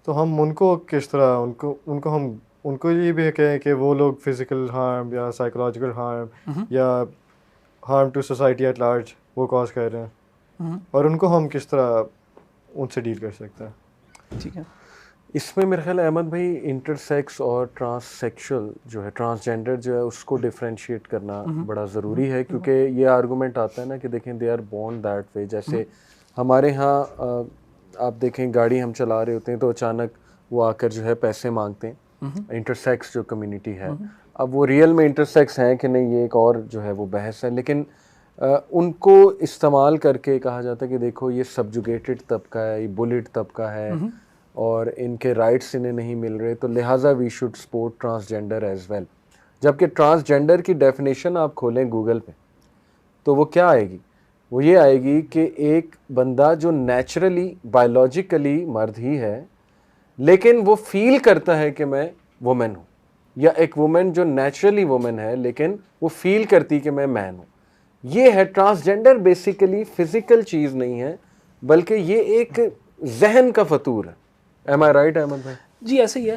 तो हम उनको किस तरह उनको ये भी कहें कि वो लोग फिजिकल हार्म या साइकोलॉजिकल हार्म या harm to society at large वो कॉज कर रहे हैं, और उनको हम किस तरह उनसे डील कर सकते हैं? ठीक है. इसमें मेरे ख्याल अहमद भाई इंटरसेक्स और ट्रांससेक्सुअल जो है, ट्रांसजेंडर जो है, उसको डिफरेंशिएट करना बड़ा ज़रूरी है. क्योंकि ये आर्गूमेंट आता है ना कि देखें they are born that way. जैसे हमारे यहाँ आप देखें गाड़ी हम चला रहे होते हैं तो अचानक वो आकर जो है पैसे मांगते हैं. इंटरसेक्स जो कम्युनिटी है, अब वो रियल में इंटरसेक्स हैं कि नहीं ये एक और जो है वो बहस है. लेकिन उनको इस्तेमाल करके कहा जाता है कि देखो ये सब्जुगेटेड तबका है, ये बुलिड तबका है और इनके राइट्स इन्हें नहीं मिल रहे, तो लिहाजा we should support transgender as well. जबकि ट्रांसजेंडर की डेफिनेशन आप खोलें गूगल पे तो वो क्या आएगी? वो ये आएगी कि एक बंदा जो नेचुरली बायोलॉजिकली मर्द ही है लेकिन वो फील करता है कि मैं वुमेन हूँ, या एक वुमेन जो नेचुरली वुमेन है लेकिन वो फील करती कि मैं मैन हूँ. ये है ट्रांसजेंडर बेसिकली फिजिकल चीज़ नहीं है, बल्कि ये एक जहन का फतूर है। एम आई राइट अहमद भाई? जी ऐसे ही है।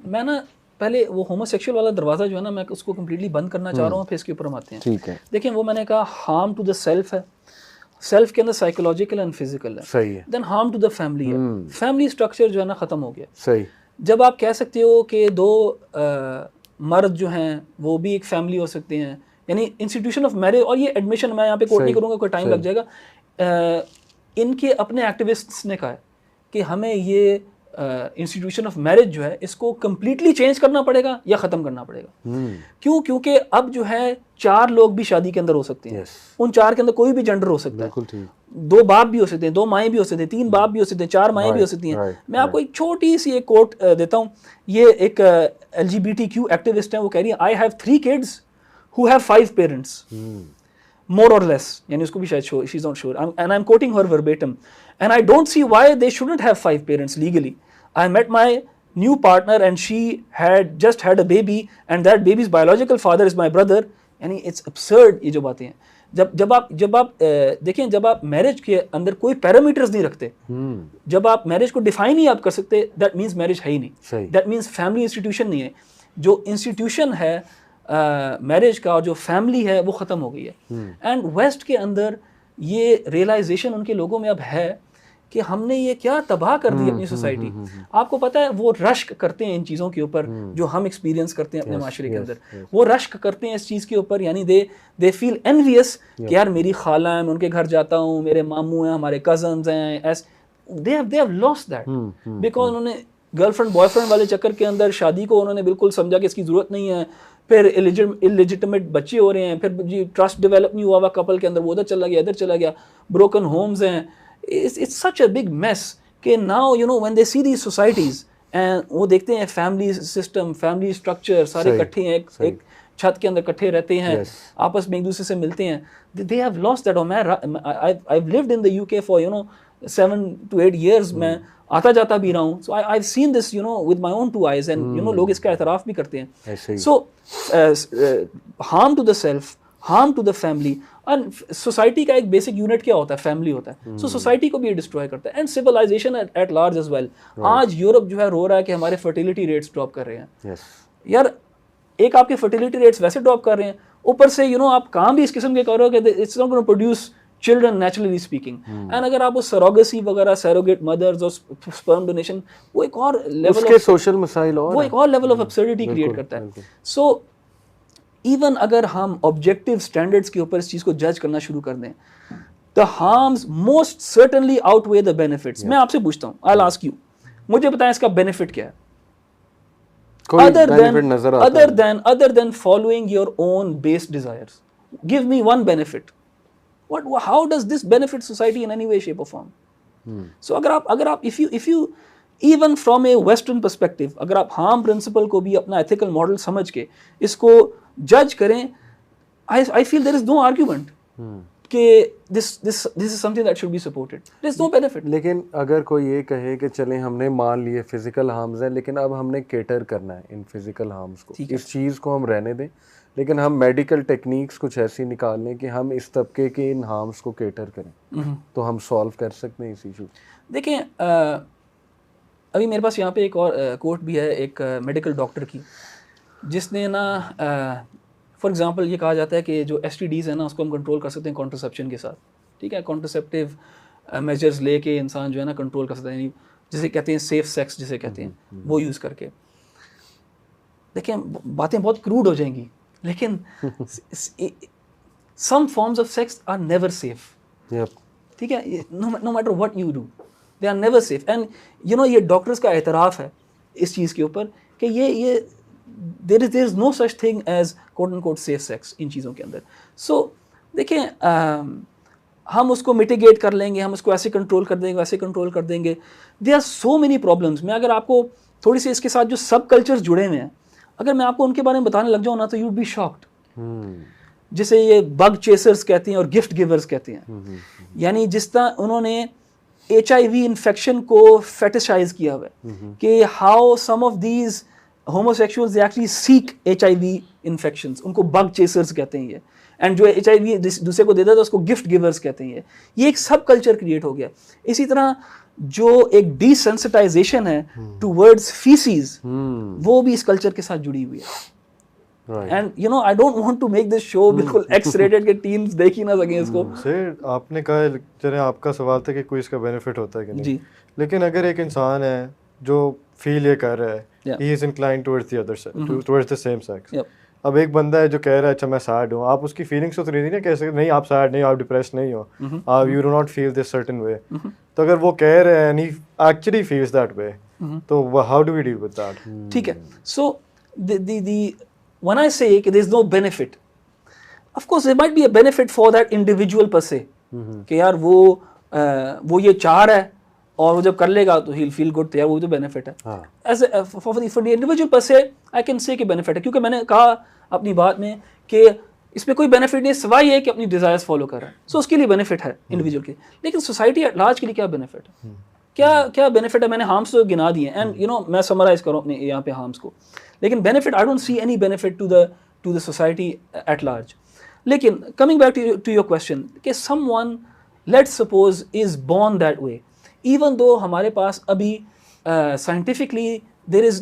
मैं ना पहले वो होमोसेक्सुअल वाला दरवाज़ा जो है ना, मैं उसको कम्प्लीटली बंद करना चाह रहा हूँ, फिर इसके ऊपर हम आते हैं। ठीक है, देखिए वो मैंने कहा हार्म टू द सेल्फ है, सेल्फ के अंदर साइकोलॉजिकल एंड फिजिकल है, सही है, then harm to the family है। फैमिली स्ट्रक्चर जो है ना ख़त्म हो गया। सही, जब आप कह सकते हो कि दो मर्द जो हैं वो भी एक फैमिली हो सकते हैं, यानी इंस्टीट्यूशन ऑफ मैरिज, और ये एडमिशन मैं यहाँ पे कोट नहीं करूँगा, कोई टाइम लग जाएगा। इनके अपने एक्टिविस्ट्स ने कहा है कि हमें ये इंस्टीट्यूशन ऑफ मैरिज जो है इसको कम्प्लीटली चेंज करना पड़ेगा या ख़त्म करना पड़ेगा। क्यों? क्योंकि अब जो है 4 लोग भी शादी के अंदर हो सकते हैं। उन 4 के अंदर कोई भी जेंडर हो सकता है। बिल्कुल ठीक। 2 बाप भी हो सकते हैं, 2 माएँ भी हो सकते हैं, 3 बाप भी हो सकते हैं, 4 माएँ भी हो सकती हैं। मैं आपको एक छोटी सी एक कोट देता हूँ। ये एक LGBTQ एक्टिविस्ट है, वो कह रही है I have 3 kids who have 5 parents, more or less, यानी उसको भी शायद she's not sure, and I'm quoting her verbatim, and I don't see why they shouldn't have 5 parents legally. I met my new partner and she had just had a baby and that baby's biological father is my brother. यानी it's absurd ये जो बातें हैं। जब आप देखें, जब आप मैरिज के अंदर कोई पैरामीटर्स नहीं रखते, जब आप मैरिज को डिफाइन ही आप कर सकते, दैट मीन्स मैरिज है ही नहीं, दैट मीन्स फैमिली इंस्टीट्यूशन नहीं है। जो इंस्टीट्यूशन है मैरिज का और जो फैमिली है वो ख़त्म हो गई है। एंड वेस्ट के अंदर ये रियलाइजेशन उनके लोगों में अब है कि हमने ये क्या तबाह कर दी अपनी सोसाइटी। आपको पता है वो रश्क करते हैं इन चीज़ों के ऊपर जो हम एक्सपीरियंस करते हैं अपने माशरे के अंदर, वो रश्क करते हैं इस चीज़ के ऊपर, यानी दे फील एनवियस कि यार मेरी खाला है, मैं उनके घर जाता हूँ, मेरे मामू हैं, हमारे कजन्स हैं, they have lost that because उन्होंने गर्लफ्रेंड बॉयफ्रेंड वाले चक्कर के अंदर शादी को उन्होंने बिल्कुल समझा कि इसकी ज़रूरत नहीं है। फिर इलिजिटिमेट बच्चे हो रहे हैं, फिर जी ट्रस्ट डेवलप नहीं हुआ हुआ कपल के अंदर, वो उधर चला गया, इधर चला गया, ब्रोकन होम्स हैं। It's such a big mess कि now you know when they see these societies and वो देखते हैं फैमिली सिस्टम, फैमिली स्ट्रक्चर, सारे इकट्ठे हैं एक छत के अंदर इकट्ठे रहते हैं, आपस में एक दूसरे से मिलते हैं। They have lost that. I've lived in the UK for 7 to 8 years. मैं आता जाता भी रहा हूँ, so I've seen this with my own 2 eyes and लोग इसका एतराफ़ भी करते हैं। So harm to the self, harm to the family, और सोसाइटी का एक बेसिक यूनिट क्या होता है? फैमिली होता है। सो सोसाइटी को भी ये डिस्ट्रॉय करता है and civilisation at large as well. आज यूरोप जो है रो रहा है कि हमारे फर्टिलिटी रेट्स ड्रॉप कर रहे हैं। यार एक आपके फर्टिलिटी रेट्स वैसे ड्रॉप कर रहे हैं, ऊपर से आप काम भी इस किस्म के कर रहे हो कि it's not gonna produce children naturally speaking. And अगर आप वो सरोगेसी वगैरह, सरोगेट मदर्स और स्पर्म डोनेशन, वो एक और लेवल उसके सोशल मसाइल और वो एक और लेवल ऑफ एब्सर्डिटी क्रिएट करता है। सो इवन अगर हम ऑब्जेक्टिव स्टैंडर्ड्स के ऊपर इस चीज़ को जज करना शुरू कर दें, the harms most certainly outweigh the benefits. मैं आपसे पूछता हूँ, आई विल आस्क यू, मुझे बताएं इसका बेनिफिट क्या है? other than following your own base desires, give me one benefit. How does this benefit society in any way, shape or form? So अगर आप if you even from a western perspective, अगर आप harm principle को भी अपना ethical model समझ के इसको जज करें, I feel there is no argument कि this is something that should be supported. There is no benefit. लेकिन अगर कोई ये कहे कि चलें हमने मान लिए फिजिकल हार्म्स है, लेकिन अब हमने केटर करना है इन फिजिकल हार्म्स को, इस चीज़ को हम रहने दें, लेकिन हम मेडिकल टेक्निक्स कुछ ऐसी निकाल लें कि हम इस तबके के इन हार्म्स को केटर करें, तो हम सॉल्व कर सकते हैं इस इशू। देखें अभी मेरे पास यहाँ पे एक और कोट भी है एक मेडिकल डॉक्टर की, जिसने ना फॉर एग्जांपल ये कहा जाता है कि जो STDs है ना उसको हम कंट्रोल कर सकते हैं कॉन्ट्रासेप्शन के साथ। ठीक है, कॉन्ट्रासेप्टिव मेजर्स लेके इंसान जो है ना कंट्रोल कर सकता है, यानी जिसे कहते हैं सेफ सेक्स जिसे कहते हैं, वो यूज़ करके। देखिए बातें बहुत क्रूड हो जाएंगी, लेकिन some forms of sex are never safe. ठीक है, no matter what you do, they are never safe. And ये डॉक्टर्स का एतराफ़ है इस चीज़ के ऊपर कि ये there is no such thing as quote unquote safe sex इन चीज़ों के अंदर। So देखें हम उसको मिटिगेट कर लेंगे, हम उसको ऐसे कंट्रोल कर देंगे, वैसे कंट्रोल कर देंगे। There are so many problems। मैं अगर आपको थोड़ी सी इसके साथ जो सब कल्चर्स जुड़े हुए हैं, अगर मैं आपको उनके बारे में बताने लग जाऊँ ना तो यू बी शॉक्ड। जिसे ये बग चेसर्स कहते हैं और गिफ्ट गिवर्स कहते हैं, यानी जिस तरह उन्होंने HIV इन्फेक्शन को फेटिशाइज किया हुआ है कि how some of these homosexuals they actually seek HIV infections, उनको बग चेसर्स कहते हैं ये, एंड जो HIV दूसरे को देता था उसको गिफ्ट गिवर्स कहते हैं ये एक सब कल्चर क्रिएट हो गया। इसी तरह जो एक डिसेंसिटाइजेशन है टूवर्ड्स फीसीज, वो भी इस कल्चर के साथ जुड़ी हुई है। And you know I don't want to make this show बिल्कुल एक्स रेटेड के टीन्स देख ही ना सकें इसको। सर आपने कहा, चले आपका सवाल था कि कोई इसका बेनिफिट होता है कि नहीं जी। लेकिन अगर एक इंसान है जो फील ये कर रहा है he is inclined towards the other towards the same sex, अब एक बंदा है जो कह रहा है अच्छा मैं सैड हूँ, आप उसकी फीलिंग्स तो नहीं ना कह सकते नहीं आप सैड नहीं, आप डिप्रेस नहीं हो, आप you do not feel this certain way. तो अगर वो कह रहे हैं and he actually feels that way, तो how do we deal with that? ठीक है, so the when I say कि there is no benefit, of course there might be a benefit for that individual per se, कि यार वो ये चाह रहा है और वो जब कर लेगा तो he'll feel good, तो यार वो तो benefit है। As for the individual per se I can say कि benefit है, क्योंकि मैंने कहा अपनी बात में कि इसमें कोई benefit नहीं, सिवाय ये कि अपनी desires follow कर रहा है, so उसके लिए benefit है individual के। लेकिन society at large के लिए क्या benefit है? क्या benefit है? मैंने harms तो गिना दिए, and you know मैं summarize करूँ अपने यहाँ पे harms को, लेकिन benefit I don't see any benefit to the society at large. लेकिन coming back to your question, कि someone let's suppose is born that way, even though हमारे पास अभी scientifically there is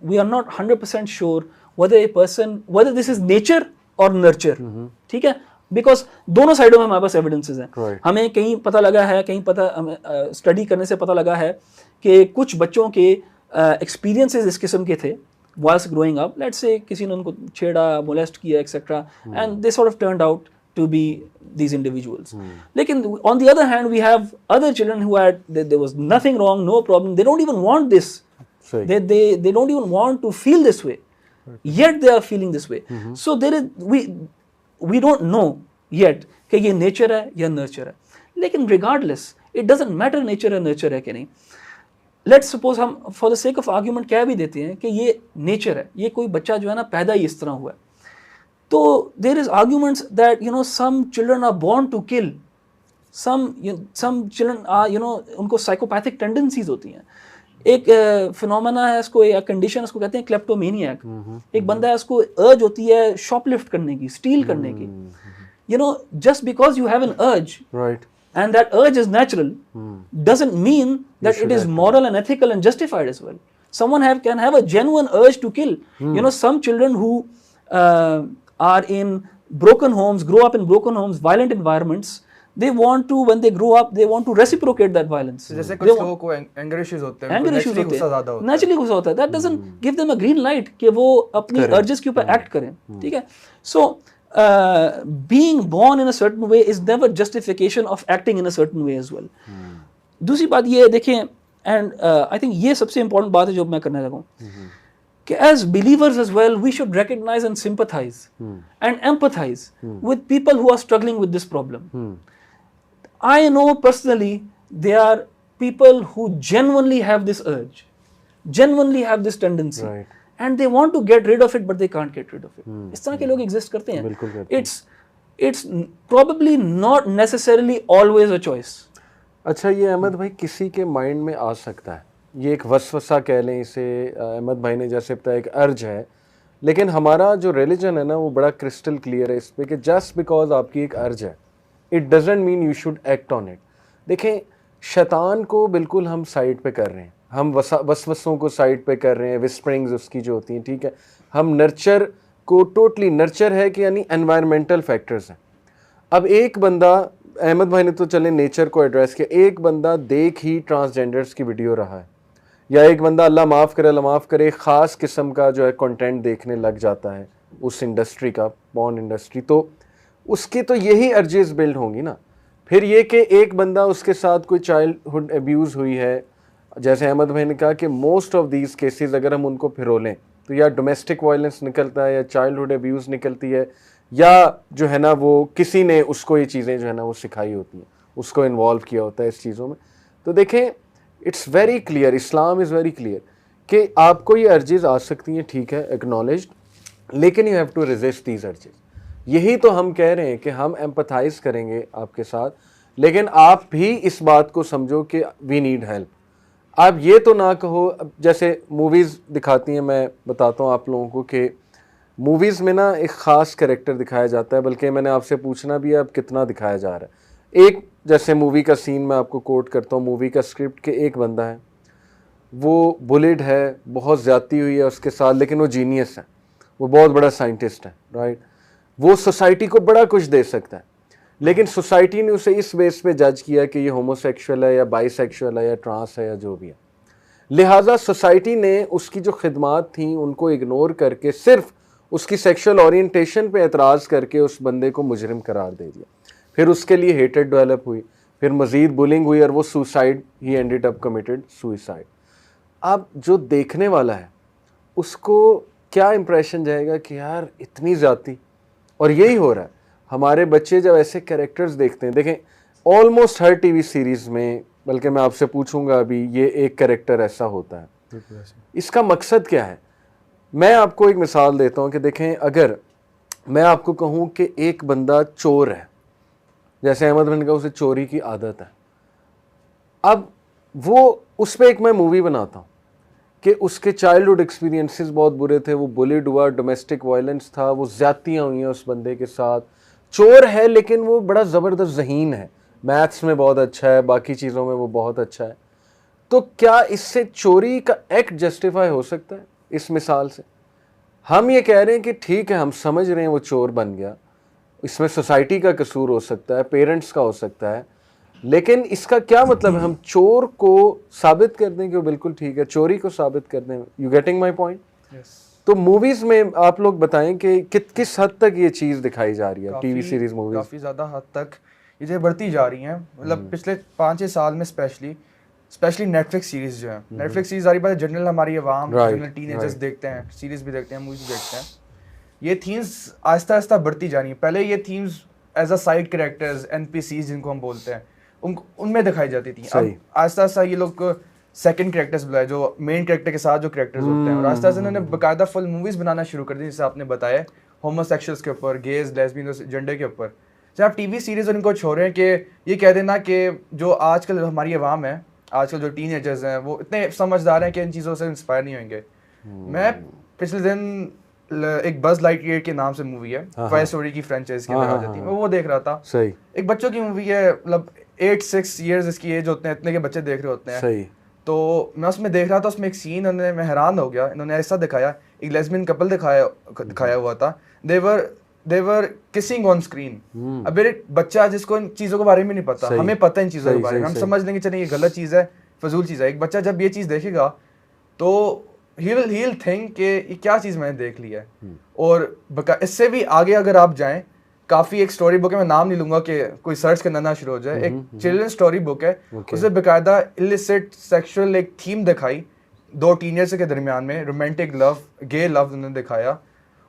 we are not 100% sure whether this is nature or nurture, ठीक है, बिकॉज दोनों साइडों में हमारे पास एविडेंसेस हैं। हमें कहीं पता लगा है, कहीं स्टडी करने से पता लगा है कि कुछ बच्चों के एक्सपीरियंसेस इस किस्म के थे whilst growing up, let's say किसी ने उनको छेड़ा, मोलेस्ट किया etcetera, and they sort of turned out to be these individuals. लेकिन on the other hand we have other children who had there was nothing wrong, no problem, they don't even want this, they don't even want to feel this way, yet they are feeling this way. So there is we don't know yet कि ये nature है या nurture है, लेकिन regardless it doesn't matter nature है nurture है कि नहीं। लेट्स सपोज हम for the sake of argument कह भी देते हैं कि ये नेचर है, ये कोई बच्चा जो है ना पैदा ही इस तरह हुआ है, तो there is arguments that you know some children are born to kill, some children are you know उनको साइकोपैथिक टेंडेंसीज होती हैं। एक फिनोमेना है, इसको एक कंडीशन इसको कहते हैं क्लेप्टोमेनियक। एक बंदा है, उसको अर्ज होती है शॉपलिफ्ट करने की, स्टील करने की, you know just because you have an अर्ज, right, and that urge is natural, doesn't mean that it is moral and ethical and justified as well. Someone can have a genuine urge to kill. You know, some children who are in broken homes, grow up in broken homes, violent environments, they want to, when they grow up, they want to reciprocate that violence. जैसे कुछ लोगों को anger issues होते हैं, naturally गुस्सा ज़्यादा होता है, naturally गुस्सा होता है, that doesn't give them a green light कि वो अपनी urges के ऊपर act करें, ठीक है? So being born in a certain way is never justification of acting in a certain way as well. दूसरी बात ये देखें, and I think ये सबसे important बात है जो मैं करने लगा हूँ, कि as believers as well we should recognize and sympathize and empathize with people who are struggling with this problem. I know personally there are people who genuinely have this urge, genuinely have this tendency. Right. And they want to get rid of it but they can't get rid of it. इस तरह के लोग exist करते हैं। It's probably not necessarily always a choice. अच्छा, ये अहमद भाई किसी के माइंड में आ सकता है, ये एक वसवसा कह लें इसे, अहमद भाई ने जैसे बताया एक अर्ज है, लेकिन हमारा जो रिलीजन है ना वो बड़ा क्रिस्टल क्लियर है इस पे कि जस्ट बिकॉज आपकी एक अर्ज है it doesn't mean you should act on it. देखें, शैतान को बिल्कुल हम साइड पे कर रहे हैं, हम वसवसों को साइड पे कर रहे हैं, विस्परिंग्स उसकी जो होती हैं, ठीक है, हम नर्चर को टोटली, नर्चर है कि यानी एनवायरमेंटल फैक्टर्स हैं। अब एक बंदा, अहमद भाई ने तो चले नेचर को एड्रेस किया, एक बंदा देख ही ट्रांसजेंडर्स की वीडियो रहा है, या एक बंदा अल्लाह माफ़ करे एक ख़ास किस्म का जो है कंटेंट देखने लग जाता है उस इंडस्ट्री का, पॉर्न इंडस्ट्री, तो उसके तो यही अर्जेस बिल्ड होंगी ना। फिर ये कि एक बंदा उसके साथ कोई चाइल्डहुड अब्यूज़ हुई है, जैसे अहमद भाई ने कहा कि मोस्ट ऑफ दीज केसेस अगर हम उनको फिरोलें तो या डोमेस्टिक वायलेंस निकलता है, या चाइल्डहुड अब्यूज़ निकलती है, या जो है ना वो किसी ने उसको ये चीज़ें जो है ना वो सिखाई होती हैं, उसको इन्वॉल्व किया होता है इस चीज़ों में। तो देखें, it's very clear, Islam is very clear कि आपको ये अर्जेस आ सकती हैं, ठीक है, एक्नॉलेज्ड, लेकिन you have to resist these urges. यही तो हम कह रहे हैं कि हम एम्पथाइज करेंगे आपके साथ, लेकिन आप भी इस बात को समझो कि वी नीड हेल्प। आप ये तो ना कहो, जैसे मूवीज़ दिखाती हैं, मैं बताता हूँ आप लोगों को कि मूवीज़ में ना एक ख़ास कैरेक्टर दिखाया जाता है, बल्कि मैंने आपसे पूछना भी है अब कितना दिखाया जा रहा है। एक जैसे मूवी का सीन मैं आपको कोट करता हूँ, मूवी का स्क्रिप्ट के एक बंदा है, वो बुलिड है, बहुत ज़्यादती हुई है उसके साथ, लेकिन वो जीनियस है, वो बहुत बड़ा साइंटिस्ट है, राइट। वो सोसाइटी को बड़ा कुछ दे सकता है, लेकिन सोसाइटी ने उसे इस बेस पे जज किया कि ये होमोसेक्सुअल है या बाइसेक्सुअल है या ट्रांस है या जो भी है। लिहाजा सोसाइटी ने उसकी जो खिदमात थी उनको इग्नोर करके सिर्फ उसकी सेक्सुअल ओरिएंटेशन पे एतराज़ करके उस बंदे को मुजरिम करार दे दिया। फिर उसके लिए हेटेड डेवलप हुई, फिर मज़ीद बुलिंग हुई और वो सुसाइड, ही एंडेड अप कमिटेड सुसाइड। अब जो देखने वाला है उसको क्या इंप्रेशन जाएगा कि यार इतनी ज़्यादती, और यही हो रहा है। हमारे बच्चे जब ऐसे कैरेक्टर्स देखते हैं, देखें ऑलमोस्ट हर टीवी सीरीज़ में, बल्कि मैं आपसे पूछूंगा अभी, ये एक कैरेक्टर ऐसा होता है। इसका मकसद क्या है? मैं आपको एक मिसाल देता हूँ कि देखें, अगर मैं आपको कहूँ कि एक बंदा चोर है, जैसे अहमद बिन का उसे चोरी की आदत है, अब वो उस पर एक मैं मूवी बनाता हूँ कि उसके चाइल्डहुड एक्सपीरियंसेस बहुत बुरे थे, वो बुलिड हुआ, डोमेस्टिक वायलेंस था, वो ज़्यादतियाँ हुई हैं उस बंदे के साथ, चोर है लेकिन वो बड़ा ज़बरदस्त ज़हीन है, मैथ्स में बहुत अच्छा है, बाकी चीज़ों में वो बहुत अच्छा है। तो क्या इससे चोरी का एक्ट जस्टिफाई हो सकता है? इस मिसाल से हम ये कह रहे हैं कि ठीक है, हम समझ रहे हैं वो चोर बन गया, इसमें सोसाइटी का कसूर हो सकता है, पेरेंट्स का हो सकता है, लेकिन इसका क्या मतलब है हम चोर को साबित कर दें कि वो बिल्कुल ठीक है, चोरी को साबित कर दें? You getting my point? तो मूवीज में आप लोग बताएं कि किस हद तक ये चीज दिखाई जा रही है टीवी सीरीज मूवीज? काफ़ी ज़्यादा हद तक ये चीज़ें बढ़ती जा रही हैं। मतलब पिछले 5-6 साल में स्पेशली नेटफ्लिक्स सीरीज जो है, नेटफ्लिक्स सीरीज सारी बात जनरल हमारी आवाम, जनरल टीनेजर्स देखते हैं, सीरीज भी देखते हैं, मूवीज भी देखते हैं। ये थीम्स आहिस्ता आहिस्ता बढ़ती जा रही हैं। पहले ये themes as a side characters, NPCs जिनको हम बोलते हैं, उनमें दिखाई जाती थी। अब आहिस्ता आहिस्ता ये लोग सेकंड कैरेक्टर्स बुलाए, जो मेन कैरेक्टर के साथ जो कैरेक्टर्स होते हैं, और आहिस्ता आहिस्ता इन्होंने बाकायदा फुल मूवीज बनाना शुरू कर दी, जैसे आपने बताया होमोसेक्सुअल्स के ऊपर, गेज, लेस्बियन, जेंडर के ऊपर। जब आप टीवी सीरीज और इनको छोड़ रहे हैं कि ये कह देना कि जो आजकल हमारी आवाम है, आजकल जो टीनेजर्स हैं, वो इतने समझदार हैं कि इन चीज़ों से इंस्पायर नहीं होंगे। मैं पिछले दिन एक बज़ लाइटईयर के नाम से मूवी है, टॉय स्टोरी की फ्रेंचाइज के अंदर आ जाती है, मैं वो देख रहा था। सही, एक बच्चों की मूवी है, मतलब 8-6 ईयर्स इसकी एज होते हैं, इतने के बच्चे देख रहे होते हैं। सही। तो मैं उसमें देख रहा था, उसमें एक सीन मैं हैरान हो गया। इन्होंने ऐसा दिखाया, एक लेस्बियन कपल दिखाया हुआ था, देवर किसिंग ऑन स्क्रीन। अब एक बच्चा जिसको इन चीज़ों के बारे में नहीं पता, हमें पता है इन चीज़ों के बारे में, हम समझ लेंगे चलिए ये गलत चीज़ है, फजूल चीज़ है। एक बच्चा जब ये चीज़ देखेगा तो ही विल थिंक कि ये क्या चीज़ मैंने देख ली है। और इससे भी आगे अगर आप जाएं, काफ़ी एक स्टोरी बुक है, मैं नाम नहीं लूंगा कि कोई सर्च करना ना शुरू हो जाए, एक चिल्ड्रन स्टोरी बुक है, उससे बेकायदा इलिसिट सेक्सुअल एक थीम दिखाई, 2 टीनेजर्स के दरमियान में रोमांटिक लव, गे लव उन्होंने दिखाया,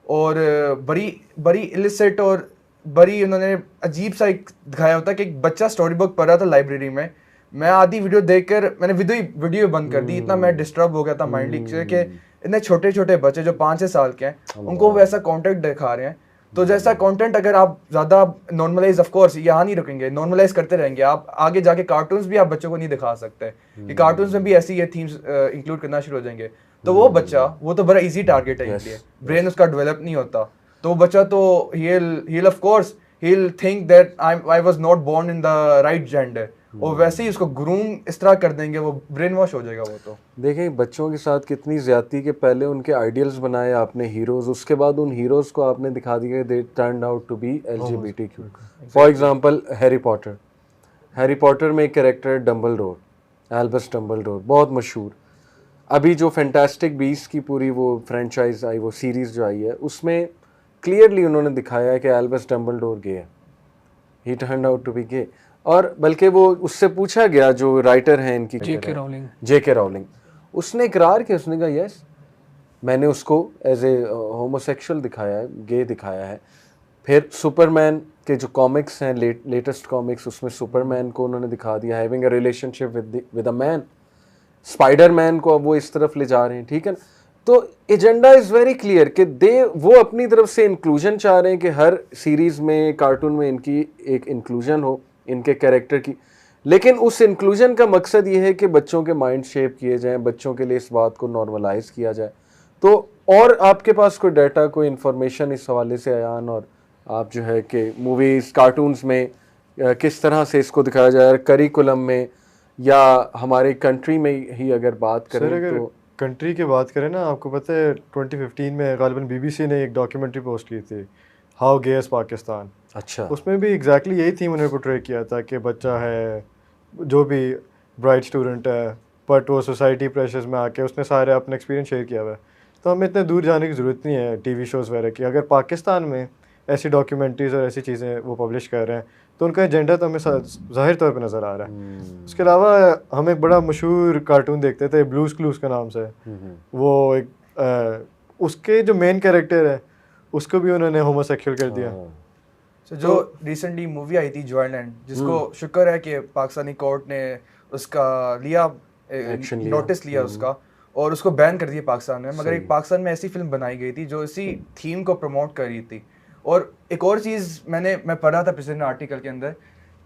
और बड़ी इलिसिट और बड़ी उन्होंने अजीब सा एक दिखाया होता है कि एक बच्चा स्टोरी बुक पढ़ रहा था लाइब्रेरी में। मैं आधी वीडियो देखकर मैंने वीडियो बंद कर दी, इतना मैं डिस्टर्ब हो गया था माइंडली से कि इतने छोटे छोटे बच्चे जो 5-6 साल के हैं, उनको वैसा कंटेंट दिखा रहे हैं। तो जैसा कंटेंट अगर आप ज़्यादा नॉर्मलाइज, ऑफ कोर्स यहाँ नहीं रुकेंगे, नॉर्मलाइज करते रहेंगे, आप आगे जाके कार्टून्स भी आप बच्चों को नहीं दिखा सकते कि कार्टून्स में भी ऐसी ये थीम्स इंक्लूड करना शुरू हो जाएंगे। तो वो बच्चा, वो तो बड़ा इजी टारगेट है इसलिए, ब्रेन उसका डेवलप नहीं होता, तो वो बच्चा तो he'll of course he'll think that I was not born in the right gender, और वैसे ही उसको ग्रूम इस तरह कर देंगे, वो ब्रेन वॉश हो जाएगा। वो तो देखें बच्चों के साथ कितनी ज्यादती के पहले उनके आइडियल्स बनाए आपने हीरोज, उसके बाद उन हीरोज को आपने दिखा दिया they turned out to be LGBTQ। For example Harry Potter में एक कैरेक्टर डम्बलडोर, एल्बस डम्बलडोर, बहुत मशहूर। अभी जो फैंटास्टिक बीस्ट की पूरी वो फ्रेंचाइज आई, वो सीरीज जो आई है, उसमें क्लियरली उन्होंने दिखाया है कि एल्बस डम्बलडोर गे है, he turned out to be gay. और बल्कि वो उससे पूछा गया, जो राइटर हैं इनकी, जेके राउलिंग, उसने इकरार किया, उसने कहा यस मैंने उसको एज ए होमोसेक्सुअल दिखाया है, गे दिखाया है। फिर सुपरमैन के जो कॉमिक्स हैं, लेटेस्ट कॉमिक्स, उसमें सुपरमैन को उन्होंने दिखा दिया having a relationship with a man. Spiderman को अब वो इस तरफ ले जा रहे हैं, ठीक है। तो एजेंडा इज़ वेरी क्लियर कि वो अपनी तरफ से इंक्लूजन चाह रहे हैं कि हर सीरीज़ में, कार्टून में इनकी एक इंक्लूजन हो, इनके कैरेक्टर की। लेकिन उस इंक्लूजन का मकसद ये है कि बच्चों के माइंड शेप किए जाएं, बच्चों के लिए इस बात को नॉर्मलाइज किया जाए। तो और आपके पास कोई डाटा, कोई इंफॉर्मेशन इस हवाले से अयान, और आप जो है कि मूवीज़ कार्टून्स में किस तरह से इसको दिखाया जाए, करिकुलम में या हमारे कंट्री में ही अगर बात सर करें अगर तो? कंट्री की बात करें ना, आपको पता है 2015 में गालिबन बीबीसी ने एक डॉक्यूमेंट्री पोस्ट की थी, हाउ गे इज़ पाकिस्तान। अच्छा, उसमें भी एग्जैक्टली यही थीम उन्होंने पोर्ट्रे किया था कि बच्चा है जो भी ब्राइट स्टूडेंट है, बट वो सोसाइटी प्रेशर्स में आके उसने सारे अपना एक्सपीरियंस शेयर किया हुआ है। तो हमें इतने दूर जाने की ज़रूरत नहीं है टीवी शोज़ वगैरह की। अगर पाकिस्तान में ऐसी डॉक्यूमेंट्रीज़ और ऐसी चीज़ें वो पब्लिश कर रहे हैं तो उनका एजेंडा तो हमें ज़ाहिर तौर पे नज़र आ रहा है। उसके अलावा हम एक बड़ा मशहूर कार्टून देखते थे ब्लूज़ क्लूज़ के नाम से। वो एक उसके जो मेन कैरेक्टर है उसको भी उन्होंने होमोसेक्सुअल कर दिया। So, जो रिसेंटली मूवी आई थी जॉयलैंड, जिसको शुक्र है कि पाकिस्तानी कोर्ट ने उसका लिया Action लिया। नोटिस लिया उसका, और उसको बैन कर दिया पाकिस्तान में। मगर एक पाकिस्तान में ऐसी फिल्म बनाई गई थी जो इसी थीम को प्रमोट कर रही थी। और एक और चीज़ मैं पढ़ा था पिछले आर्टिकल के अंदर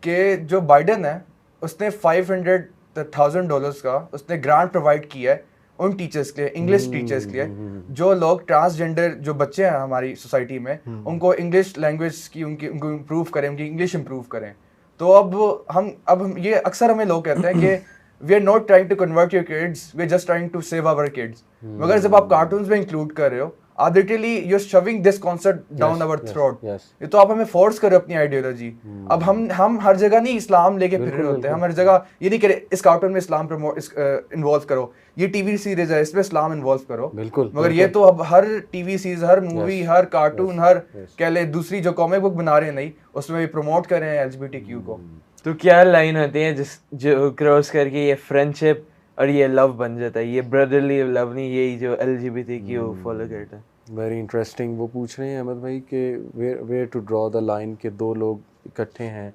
कि जो बाइडन है उसने $500,000 का उसने ग्रांट प्रोवाइड किया है उन टीचर्स के लिए, इंग्लिश टीचर्स के लिए, जो लोग ट्रांसजेंडर जो बच्चे हैं हमारी सोसाइटी में, उनको इंग्लिश लैंग्वेज की उनको इम्प्रूव करें, उनकी इंग्लिश इम्प्रूव करें। तो अब हम ये अक्सर हमें लोग कहते हैं कि we are not trying to convert your kids, we are just trying to save our kids. मगर जब आप कार्टून्स में इंक्लूड कर रहे हो, आप literally you are shoving this concept down our throat. ये तो आप हमें फोर्स कर रहे हो अपनी आइडियोलॉजी। अब हम हर जगह नहीं इस्लाम लेके फिर रहे होते हैं, हम हर जगह ये नहीं करें इस कार्टून में इस्लाम इन्वॉल्व करो, ये टीवी सीरीज है इसमें इस्लाम इन्वॉल्व करो। बिल्कुल, मगर ये तो अब हर टीवी सीरीज, हर मूवी, हर कार्टून, हर कह ले दूसरी जो कॉमिक बुक बना रहे हैं नहीं, उसमें भी प्रमोट कर रहे हैं एलजीबीटीक्यू को। तो क्या लाइन होती है जो क्रॉस करके ये फ्रेंडशिप और ये लव बन जाता है, ये ब्रदरली लव नहीं, यही जो एलजीबीटीक्यू फॉलो करता है। Very interesting. वो पूछ रहे हैं अहमद भाई कि where to draw the line कि दो लोग इकट्ठे हैं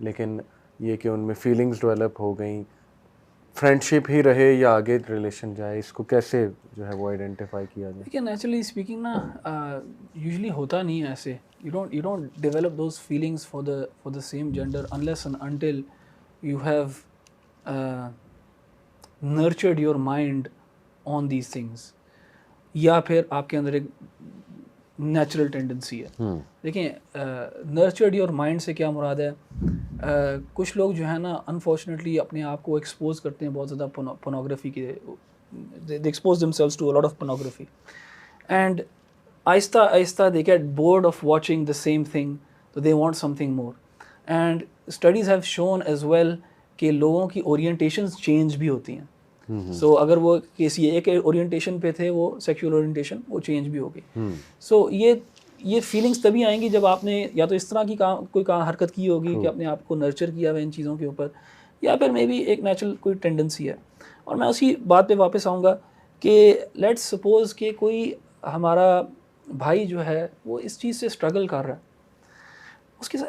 लेकिन ये कि उनमें फीलिंग्स डेवलप हो गई, फ्रेंडशिप ही रहे या आगे रिलेशन जाए, इसको कैसे जो है वो आइडेंटिफाई किया जाए? देखिए नेचुरली स्पीकिंग ना यूजुअली होता नहीं है ऐसे। you don't develop those feelings for the same gender unless and until you have nurtured your mind on these things, या फिर आपके अंदर एक नेचुरल टेंडेंसी है। देखिए नर्चर्ड योर माइंड से क्या मुराद है, कुछ लोग जो है ना अनफॉर्चुनेटली अपने आप को एक्सपोज करते हैं बहुत ज़्यादा पोर्नोग्राफी के, they expose themselves to a lot of pornography and आहिस्ता आहिस्ता they get bored of watching the same thing, तो they want something more. And studies have shown as well कि लोगों की ओरिएंटेशंस चेंज भी होती हैं। सो अगर वो किसी एक ओरिएंटेशन पे थे, वो सेक्सुअल ओरिएंटेशन वो चेंज भी हो गई। सो ये फीलिंग्स तभी आएंगी जब आपने या तो इस तरह की कोई हरकत की होगी कि अपने आप को नर्चर किया हुआ इन चीज़ों के ऊपर, या फिर मे बी एक नेचुरल कोई टेंडेंसी है। और मैं उसी बात पे वापस आऊँगा कि लेट्स सपोज कि कोई हमारा भाई जो है वो इस चीज़ से स्ट्रगल कर रहा है,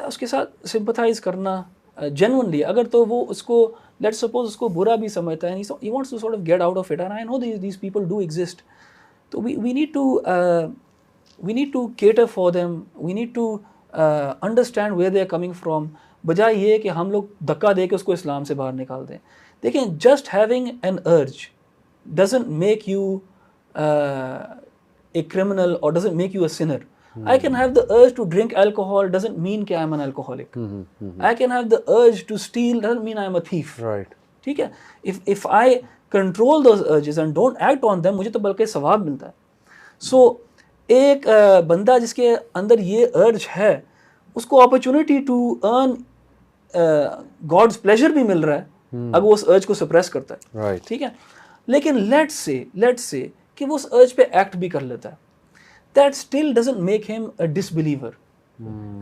उसके साथ सिंपथाइज़ करना जेन्युइनली, अगर तो वो उसको लेट्स सपोज उसको बुरा भी समझता है, he wants to sort of get out of it, and I know these people do exist, तो we need to cater for them, we need to understand where they are coming from, बजाय ये कि हम लोग धक्का दे के उसको इस्लाम से बाहर निकाल दें। देखें, just having an urge doesn't make you a criminal or doesn't make you a sinner. I can have the urge to drink alcohol, doesn't mean कि I am an alcoholic. I can have the urge to steal, doesn't mean I am a thief. Right. ठीक है, if I control those urges and don't act on them, मुझे तो बल्कि सवाब मिलता है। So एक बंदा जिसके अंदर ये अर्ज है, उसको opportunity to earn God's pleasure भी मिल रहा है अगर वो उस अर्ज को सप्रेस करता है। Right. ठीक है, लेकिन लेट्स से कि वो उस अर्ज पे एक्ट भी कर लेता है, that still doesn't make him a disbeliever.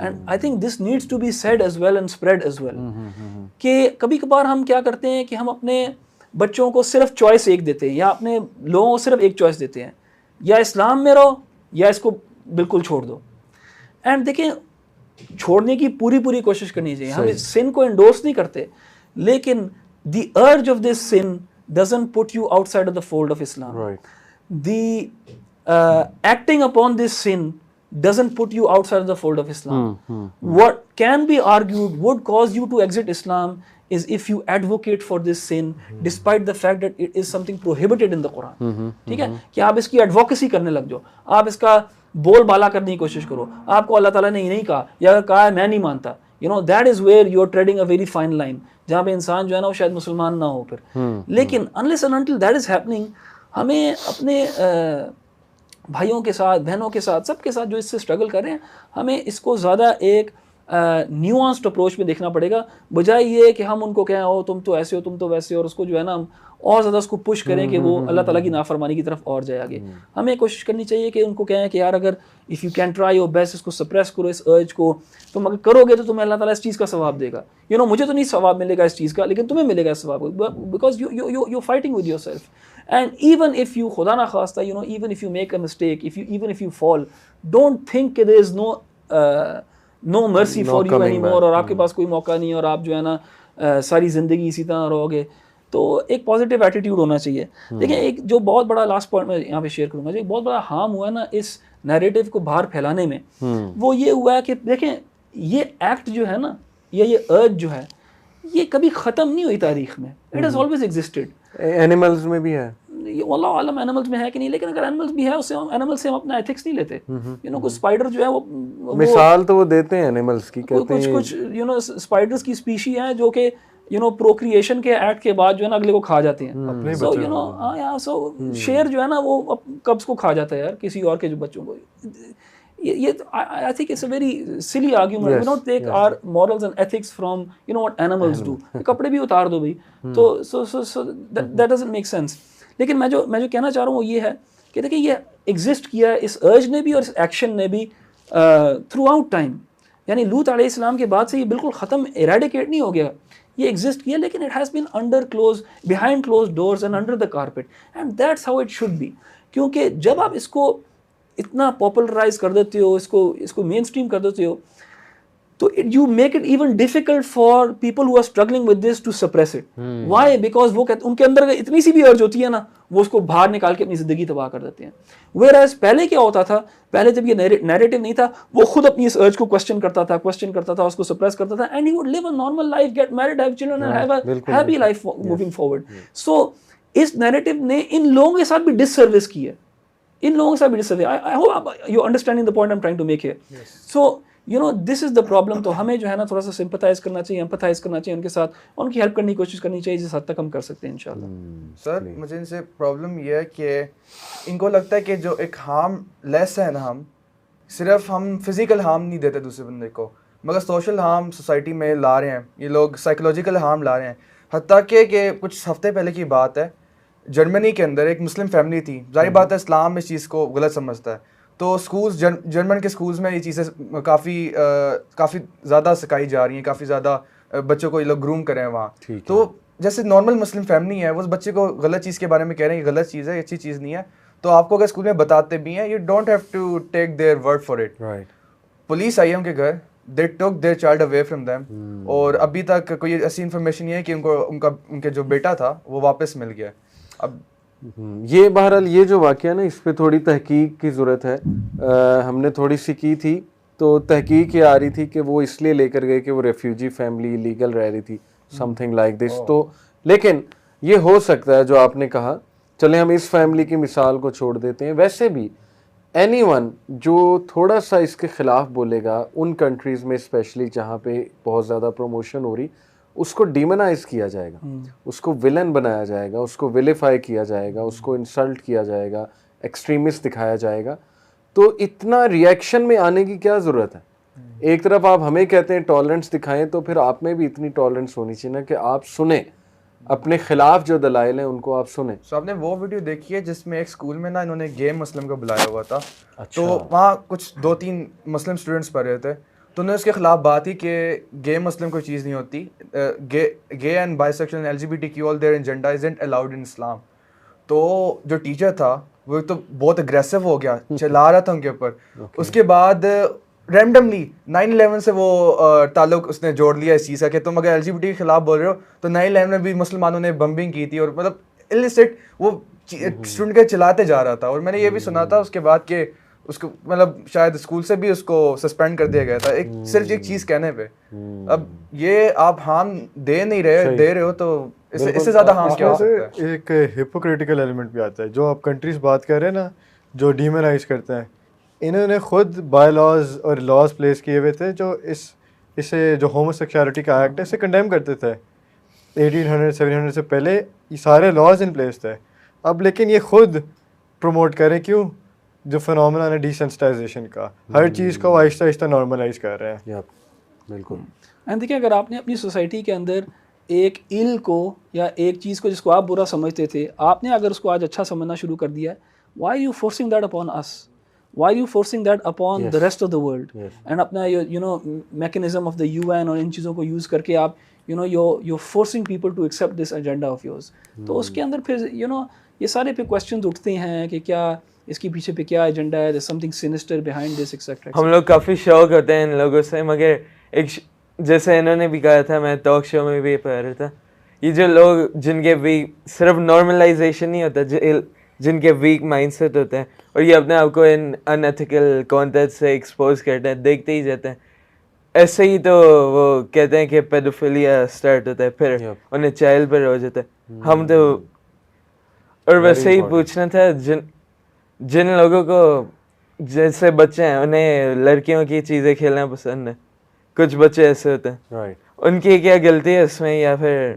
And I think this needs to be said as well and spread as well. कि कभी कभार हम क्या करते हैं कि हम अपने बच्चों को सिर्फ चॉइस एक देते हैं, या अपने लोगों को सिर्फ एक चॉइस देते हैं, या इस्लाम में रहो या इसको बिल्कुल छोड़ दो। एंड देखें, छोड़ने की पूरी कोशिश करनी चाहिए। हम इस सिन को एंडोर्स नहीं करते, लेकिन the urge of this sin doesn't put you outside of the fold of Islam. Right. The acting upon this sin doesn't put you outside of the fold of Islam. What can be argued would cause you to exit Islam is if you advocate for this sin despite the fact that it is something prohibited in the Quran. ठीक है, कि आप इसकी एडवोकेसी करने लग जाओ, आप इसका बोल बाला करने की कोशिश करो, आपको अल्लाह ताला ने ये नहीं कहा या अगर कहा है मैं नहीं मानता, you know, that is where you are treading a very fine line, जहाँ पे इंसान जो है ना वो शायद मुसलमान ना हो फिर. लेकिन unless and until that is happening, हमें अपने भाइयों के साथ, बहनों के साथ, सबके साथ जो इससे स्ट्रगल कर रहे हैं, हमें इसको ज़्यादा एक न्यूआंस्ड अप्रोच में देखना पड़ेगा, बजाय ये कि हम उनको कहें ओ तुम तो ऐसे हो, तुम तो वैसे हो, और उसको जो है ना हम और ज़्यादा उसको पुश करें कि वो अल्लाह ताला की नाफरमानी की तरफ और जाए आगे. हमें कोशिश करनी चाहिए कि उनको कहें कि यार अगर if you can try your best, इसको सप्रेस करो, इस अर्ज को, तुम अगर करोगे तो तुम्हें अल्लाह ताला इस चीज़ का सवाब देगा. यू नो, मुझे तो नहीं सवाब मिलेगा इस चीज़ का, लेकिन तुम्हें मिलेगा इस सवाब, because you fighting with your self. And even if you, खुदा ना खास्ता, you know, even if you make a mistake, even if you fall, don't think that there is no mercy for you anymore, और आपके पास कोई मौका नहीं, और आप जो है ना सारी ज़िंदगी इसी तरह रहोगे. तो एक पॉजिटिव एटीट्यूड होना चाहिए. देखिए, एक जो बहुत बड़ा लास्ट पॉइंट मैं यहाँ पे शेयर करूँगा, जो एक बहुत बड़ा हार्म हुआ है ना इस नैरेटिव को बाहर फैलाने में, वो ये हुआ है कि देखें, ये एक्ट जो है ना, ये अर्ज जो है, ये कभी ख़त्म नहीं हुई तारीख में. It has always existed. Animals में भी है, अल्लाह आलम एनिमल्स में है कि नहीं, लेकिन अगर एनिमल्स भी है, उससे हम एनिमल्स से हम अपना एथिक्स नहीं लेते. यू नो, कुछ स्पाइडर जो है वो मिसाल तो वो देते हैं एनिमल्स की, कहते हैं कुछ यू नो स्पाइडर्स की स्पीशी है जो कि यू नो प्रोक्रिएशन के एक्ट के बाद जो है ना अगले को खा जाते हैं. सो यू नो, हाँ, सो शेर जो है ना वो कब्ज को खा जाता है यार, किसी और के जो बच्चों को. ये I think it's a very silly argument. We don't take our morals and ethics from, you know, what animals do. कपड़े भी उतार दो भाई, तो so that doesn't make sense. लेकिन मैं जो कहना चाह रहा हूँ वो ये है कि देखिए, ये एग्जिस्ट किया है, इस अर्ज ने भी और इस एक्शन ने भी थ्रू आउट टाइम. यानी लूत अलैहिस्सलाम के बाद से ये बिल्कुल ख़त्म, इरेडिकेट नहीं हो गया, ये एग्जिस्ट किया, लेकिन it has been under close, behind close doors and under the carpet, and that's how it should be. क्योंकि जब आप इसको इतना पॉपुलराइज कर देते हो, इसको मेन स्ट्रीम कर देते हो, तो you make it even difficult for people who are struggling with this to suppress it. Why? Because वो कहते, उनके अंदर इतनी सी भी अर्ज होती है ना, वो उसको बाहर निकाल के अपनी जिंदगी तबाह कर देते हैं. वेयर पहले क्या होता था, पहले जब ये नैरेटिव नहीं था, वो खुद अपनी इस अर्ज को क्वेश्चन करता था, उसको सप्रेस करता था, and he would live a normal life, get married, have children and have a happy life moving forward. So इस नैरेटिव ने इन लोगों के साथ भी डिससर्विस की है. इन लोगों के साथ भी disservice. I hope you understanding the point I am trying to make here. So you know, this is the problem. तो हमें जो है ना थोड़ा सा सिंपथाइज करना चाहिए, एम्पथाइज करना चाहिए उनके साथ, उनकी हेल्प करने की कोशिश करनी चाहिए, जिस हद तक हम कर सकते हैं इंशाल्लाह. सर, मुझे इनसे प्रॉब्लम ये है कि इनको लगता है कि जो एक हार्म लेस है ना, हम सिर्फ हम फिजिकल हार्म नहीं देते दूसरे बंदे को, मगर सोशल हार्म सोसाइटी में ला रहे हैं ये लोग, साइकोलॉजिकल हार्म ला रहे हैं. हत्ता कि कुछ हफ्ते पहले की बात है, जर्मनी के अंदर एक मुस्लिम फैमिली थी. जाहिर बात है इस्लाम इस चीज़ को गलत समझता है, तो स्कूल्स, जर्मन के स्कूल्स में ये चीज़ें काफ़ी ज़्यादा सिखाई जा रही हैं, काफ़ी ज़्यादा बच्चों को ये लोग ग्रूम करें वहाँ. तो जैसे नॉर्मल मुस्लिम फैमिली है, वो उस बच्चे को गलत चीज़ के बारे में कह रहे हैं कि गलत चीज़ है, अच्छी चीज़ नहीं है, तो आपको अगर स्कूल में बताते भी हैं, you don't have to take their word for it. Police आई है उनके घर, they took their child away from them, और अभी तक कोई ऐसी इन्फॉर्मेशन नहीं है कि उनके जो बेटा था वो वापस मिल गया. अब ये बहरहाल ये जो वाक़या ना, इस पे थोड़ी तहकीक की ज़रूरत है. हमने थोड़ी सी की थी, तो तहकीक ये आ रही थी कि वो इसलिए लेकर गए कि वो रेफ्यूजी फैमिली इलीगल रह रही थी, समथिंग लाइक दिस. तो लेकिन ये हो सकता है जो आपने कहा, चले हम इस फैमिली की मिसाल को छोड़ देते हैं. वैसे भी एनीवन जो थोड़ा सा इसके ख़िलाफ़ बोलेगा, उन कंट्रीज़ में स्पेशली जहाँ पे बहुत ज़्यादा प्रमोशन हो रही, उसको डिमोनाइज किया जाएगा, उसको विलन बनाया जाएगा, उसको विलिफाई किया जाएगा, उसको इंसल्ट किया जाएगा, एक्सट्रीमिस्ट दिखाया जाएगा. तो इतना रिएक्शन में आने की क्या ज़रूरत है? एक तरफ आप हमें कहते हैं टॉलरेंस दिखाएं, तो फिर आप में भी इतनी टॉलरेंस होनी चाहिए ना कि आप सुने, अपने खिलाफ जो दलाइल हैं उनको आप सुने. तो आपने वो वीडियो देखी है जिसमें एक स्कूल में ना इन्होंने गे मुस्लिम को बुलाया हुआ था. अच्छा. तो वहाँ कुछ 2-3 मुस्लिम स्टूडेंट्स पढ़ रहे थे, तो उन्होंने उसके खिलाफ बात की कि गे मुस्लिम कोई चीज़ नहीं होती, gay and bisexual and LGBTQ all their agenda isn't allowed in Islam. तो जो टीचर था वो तो बहुत अग्रेसिव हो गया, चला रहा था उनके ऊपर. उसके बाद रैंडमली 9/11 से वो ताल्लुक उसने जोड़ लिया इस चीज़ का कि तुम अगर LGBT के खिलाफ बोल रहे हो, तो 9/11 में भी मुसलमानों ने बम्बिंग की थी, और मतलब इलिसिट वो स्टूडेंट के चलाते जा रहा था. और मैंने ये भी सुना था उसके बाद कि उसको मतलब शायद स्कूल से भी उसको सस्पेंड कर दिया गया था एक सिर्फ एक चीज कहने पे। अब ये आप हार्म दे नहीं रहे, दे रहे हो तो इससे ज्यादा हार्म क्या हो सकता है? एक हिपोक्रिटिकल एलिमेंट भी आता है। जो आप कंट्रीज बात कर रहे हैं ना, जो डीमोनाइज करते हैं, इन्होंने खुद बाय लॉज और लॉज प्लेस किए हुए थे जो इसे जो होमोसेक्सुअलिटी का एक्ट है इसे कंडेम करते थे 1800 1700 से पहले। ये सारे लॉज इन प्लेस थे। अब लेकिन ये खुद प्रमोट करें क्यों? जो फिनोमेना है डिसेंसिटाइजेशन का, हर चीज़ को आहिस्ता आहिस्ता नॉर्मलाइज कर रहे हैं। बिल्कुल। एंड देखिए, अगर आपने अपनी सोसाइटी के अंदर एक इल को या एक चीज़ को जिसको आप बुरा समझते थे, आपने अगर उसको आज अच्छा समझना शुरू कर दिया है, why you forcing that upon us? Why are you forcing that upon the rest of the world? And अपना you know mechanism of the UN और इन चीज़ों को यूज़ करके आप you know you're forcing people to accept this agenda of yours. तो उसके अंदर फिर you know ये सारे पे क्वेश्चन उठते हैं कि क्या इसके पीछे पे क्या एजेंडा है, there's something sinister behind this etc. हम लोग काफ़ी शौक होते हैं इन लोगों से, मगर एक जैसे इन्होंने भी कहा था, मैं टॉक शो में भी पढ़ रहा था, ये जो लोग जिनके वीक सिर्फ नॉर्मलाइजेशन नहीं होता, जिनके वीक माइंडसेट होते हैं और ये अपने आप को इन अनएथिकल कंटेंट से एक्सपोज करते हैं, देखते ही जाते हैं, ऐसे ही तो वो कहते हैं कि पेडोफिलिया स्टार्ट होता है, फिर उन्हें चाइल्ड पर हो जाता है। हम तो और वैसे ही पूछना था, जिन लोगों को जैसे बच्चे हैं उन्हें लड़कियों की चीज़ें खेलना पसंद है, कुछ बच्चे ऐसे होते हैं, उनकी क्या गलती है इसमें? या फिर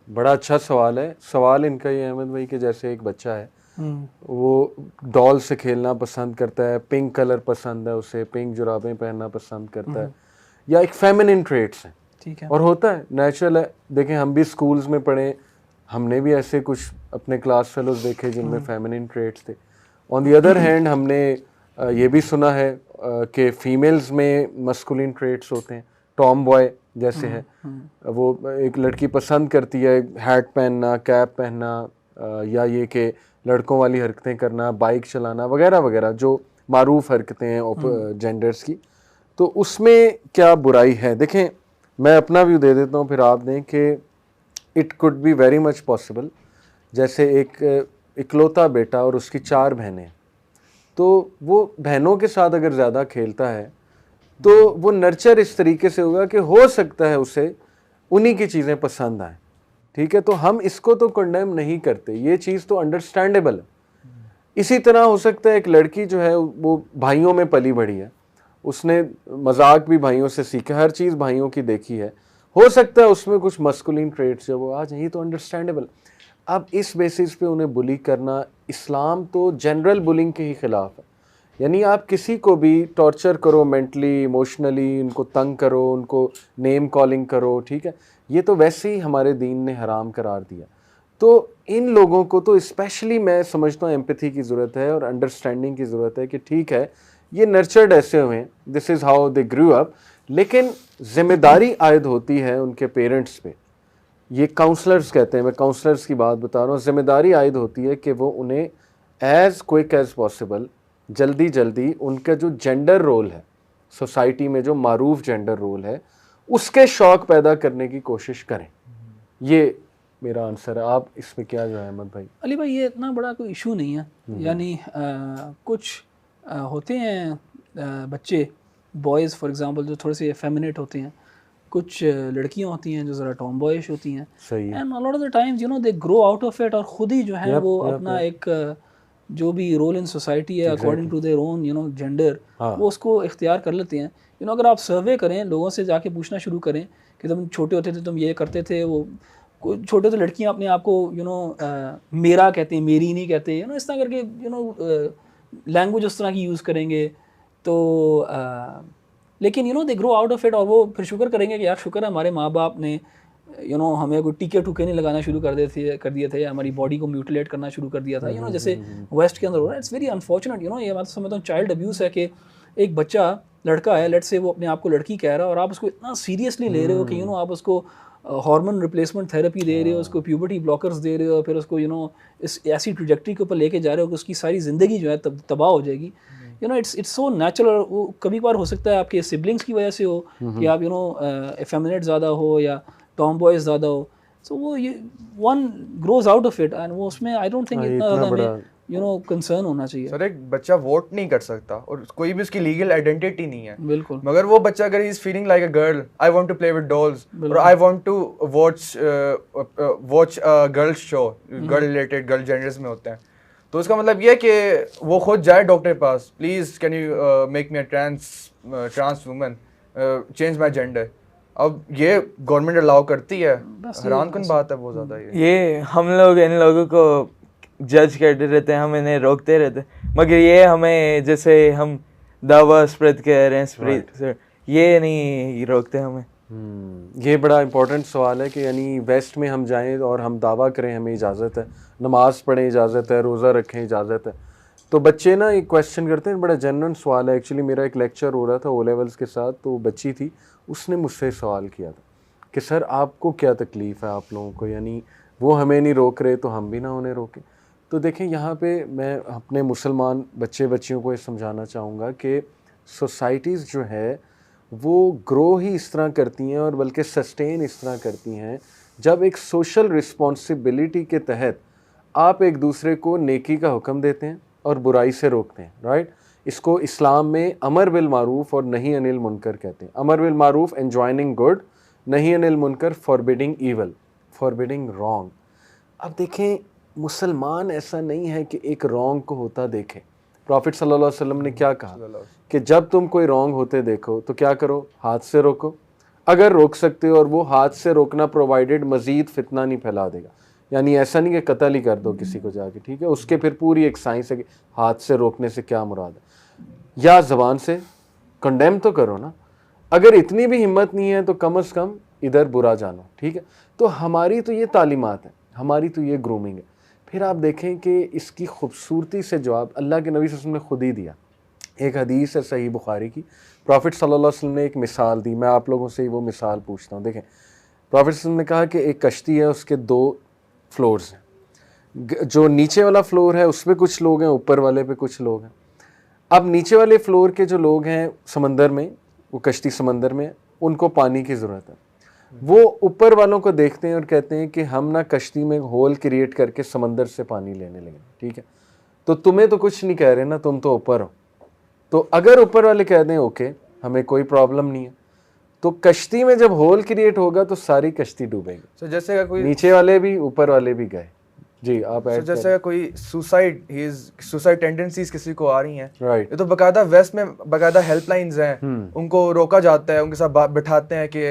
बड़ा अच्छा सवाल है। सवाल इनका ये अहमद भाई कि जैसे एक बच्चा है वो डॉल से खेलना पसंद करता है, पिंक कलर पसंद है उसे, पिंक जुराबें पहनना पसंद करता है, या एक फेमिनिन ट्रेट्स हैं, ठीक है, और होता है, नेचुरल है। देखें हम भी स्कूल्स में पढ़े, हमने भी ऐसे कुछ अपने क्लास फेलोज देखे जिनमें फेमिनिन ट्रेट्स थे। ऑन दी अदर हैंड हमने ये भी सुना है कि फीमेल्स में मस्कुलिन ट्रेट्स होते हैं, टॉम बॉय जैसे है, वो एक लड़की पसंद करती है हैट पहनना, कैप पहनना, या ये कि लड़कों वाली हरकतें करना, बाइक चलाना वगैरह वगैरह, जो मारूफ हरकतें हैं जेंडर्स की, तो उसमें क्या बुराई है? देखें मैं अपना व्यू दे देता हूँ, फिर आप दें कि it could be very much possible. जैसे एक इकलौता बेटा और उसकी 4 बहनें, तो वो बहनों के साथ अगर ज़्यादा खेलता है तो वो नर्चर इस तरीके से होगा कि हो सकता है उसे उन्हीं की चीज़ें पसंद आएँ, ठीक है? तो हम इसको तो कंडेम नहीं करते, ये चीज़ तो अंडरस्टैंडेबल है। इसी तरह हो सकता है एक लड़की जो है वो भाइयों में पली बढ़ी है, उसने मजाक भी भाइयों से सीखा, हर चीज़ भाइयों की देखी है, हो सकता है उसमें कुछ मस्कुलिन ट्रेट्स जो वो आ जाए, ये तो अंडरस्टैंडेबल। अब इस बेसिस पे उन्हें बुली करना, इस्लाम तो जनरल बुलिंग के ही ख़िलाफ़ है। यानी आप किसी को भी टॉर्चर करो, मेंटली इमोशनली उनको तंग करो, उनको नेम कॉलिंग करो, ठीक है, ये तो वैसे ही हमारे दीन ने हराम करार दिया। तो इन लोगों को तो स्पेशली मैं समझता हूँ एम्पैथी की ज़रूरत है और अंडरस्टैंडिंग की ज़रूरत है कि ठीक है ये नर्चर्ड ऐसे हुए हैं, this is how they grew up, लेकिन ज़िम्मेदारी आयद होती है उनके पेरेंट्स पे। ये काउंसलर्स कहते हैं, मैं काउंसलर्स की बात बता रहा हूँ, ज़िम्मेदारी आयद होती है कि वो उन्हें एज़ क्विक एज़ पॉसिबल जल्दी जल्दी उनका जो जेंडर रोल है सोसाइटी में, जो मारूफ जेंडर रोल है, उसके शौक पैदा करने की कोशिश करें। ये मेरा आंसर है। आप इसमें क्या जो है अहमद भाई? अली भाई, ये इतना बड़ा कोई इशू नहीं है। यानी कुछ होते हैं बच्चे, बॉयज़ फॉर एग्जांपल, जो थोड़े से एफेमिनेट होते हैं, कुछ लड़कियां होती हैं जो ज़रा टॉम बॉयश होती हैं, सही है, and a lot of the times you know they grow out of it, और ख़ुद ही जो है वो अपना एक जो भी रोल इन सोसाइटी है according to their own you know gender, वो उसको इख्तियार कर लेते हैं। यू नो अगर आप सर्वे करें, लोगों से जाके पूछना शुरू करें कि तुम छोटे होते थे तुम ये करते थे, वो छोटे तो लड़कियां अपने आप को यू नो मेरा कहते हैं, मेरी नहीं कहते, यू नो इस तरह करके यू नो लैंग्वेज उस तरह की यूज़ करेंगे। तो लेकिन you know they grow out of it, और वो फिर शुक्र करेंगे कि यार शुक्र है हमारे माँ बाप ने यू नो हमें कोई टीके टूके नहीं लगाना शुरू कर दिए थे, या हमारी बॉडी को म्यूटिलेट करना शुरू कर दिया था, यू नो जैसे वेस्ट के अंदर हो रहा है। It's very unfortunate, you know ये मैं समझता हूँ चाइल्ड अब्यूज़ है कि एक बच्चा लड़का है, लेट्स से वो अपने आप को लड़की कह रहा है और आप उसको इतना सीरियसली ले रहे हो कि यू नो आप उसको हार्मोन रिप्लेसमेंट थेरेपी दे रहे हो, उसको प्यूबर्टी ब्लॉकर्स दे रहे हो, फिर उसको यू नो इस ऐसी ट्रैजेक्टरी के ऊपर लेके जा रहे हो कि उसकी सारी ज़िंदगी जो है तबाह हो जाएगी। You know it's so natural. वो कभी कभार हो सकता है आपके सिबलिंग्स की वजह से हो कि आप यू नो एफेमिनेट ज़्यादा हो या टॉम बॉयज ज़्यादा हो, सो वो ये one grows out of it, and वो उसमें आई डोंट थिंक इतना ज़्यादा हमें कंसर्न होना चाहिए। सर एक बच्चा वोट नहीं कर सकता और कोई भी उसकी लीगल आइडेंटिटी नहीं है, बिल्कुल। मगर वो बच्चा अगर is feeling like a girl, I want to play with dolls और I want to watch girls show, girl related, girl genders में होते हैं, तो उसका मतलब ये है कि वो खुद जाए डॉक्टर के पास, please can you make me a trans woman, change my gender. अब ये गवर्नमेंट अलाउ करती है, हैरानकुन बात है बहुत ज़्यादा ये हम लोग इन लोगों को जज करते रहते हैं, हम इन्हें रोकते रहते हैं, मगर ये हमें, जैसे हम दावा स्प्रेड कर रहे हैं, स्प्रेड, ये नहीं रोकते हमें। ये बड़ा इंपॉर्टेंट सवाल है कि यानी वेस्ट में हम जाएं और हम दावा करें हमें इजाज़त है, नमाज़ पढ़ें इजाज़त है, रोज़ा रखें इजाज़त है, तो बच्चे ना एक क्वेश्चन करते हैं, बड़ा जनरल सवाल है। एक्चुअली मेरा एक लेक्चर हो रहा था ओ लेवल्स के साथ, तो बच्ची थी, उसने मुझसे सवाल किया था कि सर आपको क्या तकलीफ़ है आप लोगों को, यानी वो हमें नहीं रोक रहे तो हम भी ना उन्हें रोकें। तो देखें यहाँ पे मैं अपने मुसलमान बच्चियों को ये समझाना चाहूँगा कि सोसाइटीज़ जो है वो ग्रो ही इस तरह करती हैं और बल्कि सस्टेन इस तरह करती हैं जब एक सोशल रिस्पॉन्सिबिलिटी के तहत आप एक दूसरे को नेकी का हुक्म देते हैं और बुराई से रोकते हैं, राइट। इसको इस्लाम में अमर बिल मारूफ और नहीं अनिल मुनकर कहते हैं। अमर बिल मारूफ एंजॉइनिंग गुड, नहीं अनिल मुनकर फॉरबिडिंग ईवल, फॉरबिडिंग रॉन्ग। अब देखें मुसलमान ऐसा नहीं है कि एक रॉन्ग को होता देखे। प्रॉफिट सल्लल्लाहु अलैहि वसल्लम ने क्या कहा कि जब तुम कोई रॉन्ग होते देखो तो क्या करो, हाथ से रोको, अगर रोक सकते हो, और वो हाथ से रोकना प्रोवाइडेड मज़ीद फितना नहीं फैला देगा, यानी ऐसा नहीं कि कत्ल ही कर दो किसी को जाके, ठीक है, उसके फिर पूरी एक साइंस है कि हाथ से रोकने से क्या मुराद है, या ज़बान से कंडेम तो करो ना, अगर इतनी भी हिम्मत नहीं है तो कम से कम इधर बुरा जानो, ठीक है। तो हमारी तो ये तालीमात है, हमारी तो ये ग्रूमिंग है। फिर आप देखें कि इसकी खूबसूरती से जवाब अल्लाह के नबी सल्लल्लाहु अलैहि वसल्लम ने खुद ही दिया। एक हदीस है सही बुखारी की, प्रॉफिट सल्लल्लाहु अलैहि वसल्लम ने एक मिसाल दी, मैं आप लोगों से ही वो मिसाल पूछता हूँ। देखें प्रॉफिट सल्लल्लाहु अलैहि वसल्लम ने कहा कि एक कश्ती है, उसके 2 फ्लोर्स हैं, जो नीचे वाला फ्लोर है उस पर कुछ लोग हैं, ऊपर वाले पे कुछ लोग हैं। अब नीचे वाले फ्लोर के जो लोग हैं समंदर में, वो कश्ती समंदर में, उनको पानी की ज़रूरत है। वो ऊपर वालों को देखते हैं और कहते हैं कि हम ना कश्ती में होल क्रिएट करके समंदर से पानी लेने लगे, ठीक है, तो तुम्हें तो कुछ नहीं कह रहे ना, तुम तो ऊपर हो। तो अगर ऊपर वाले कह दें ओके हमें कोई प्रॉब्लम नहीं है, तो कश्ती में जब होल क्रिएट होगा तो सारी कश्ती डूबेगी। तो जैसे कोई नीचे वाले भी ऊपर वाले भी गए। जी आप ऐड जैसे कोई सुसाइड टेंडेंसीज किसी को आ रही हैं, राइट, ये तो बकायदा वेस्ट में बकायदा हेल्पलाइंस हैं, उनको रोका जाता है, उनके साथ बिठाते हैं कि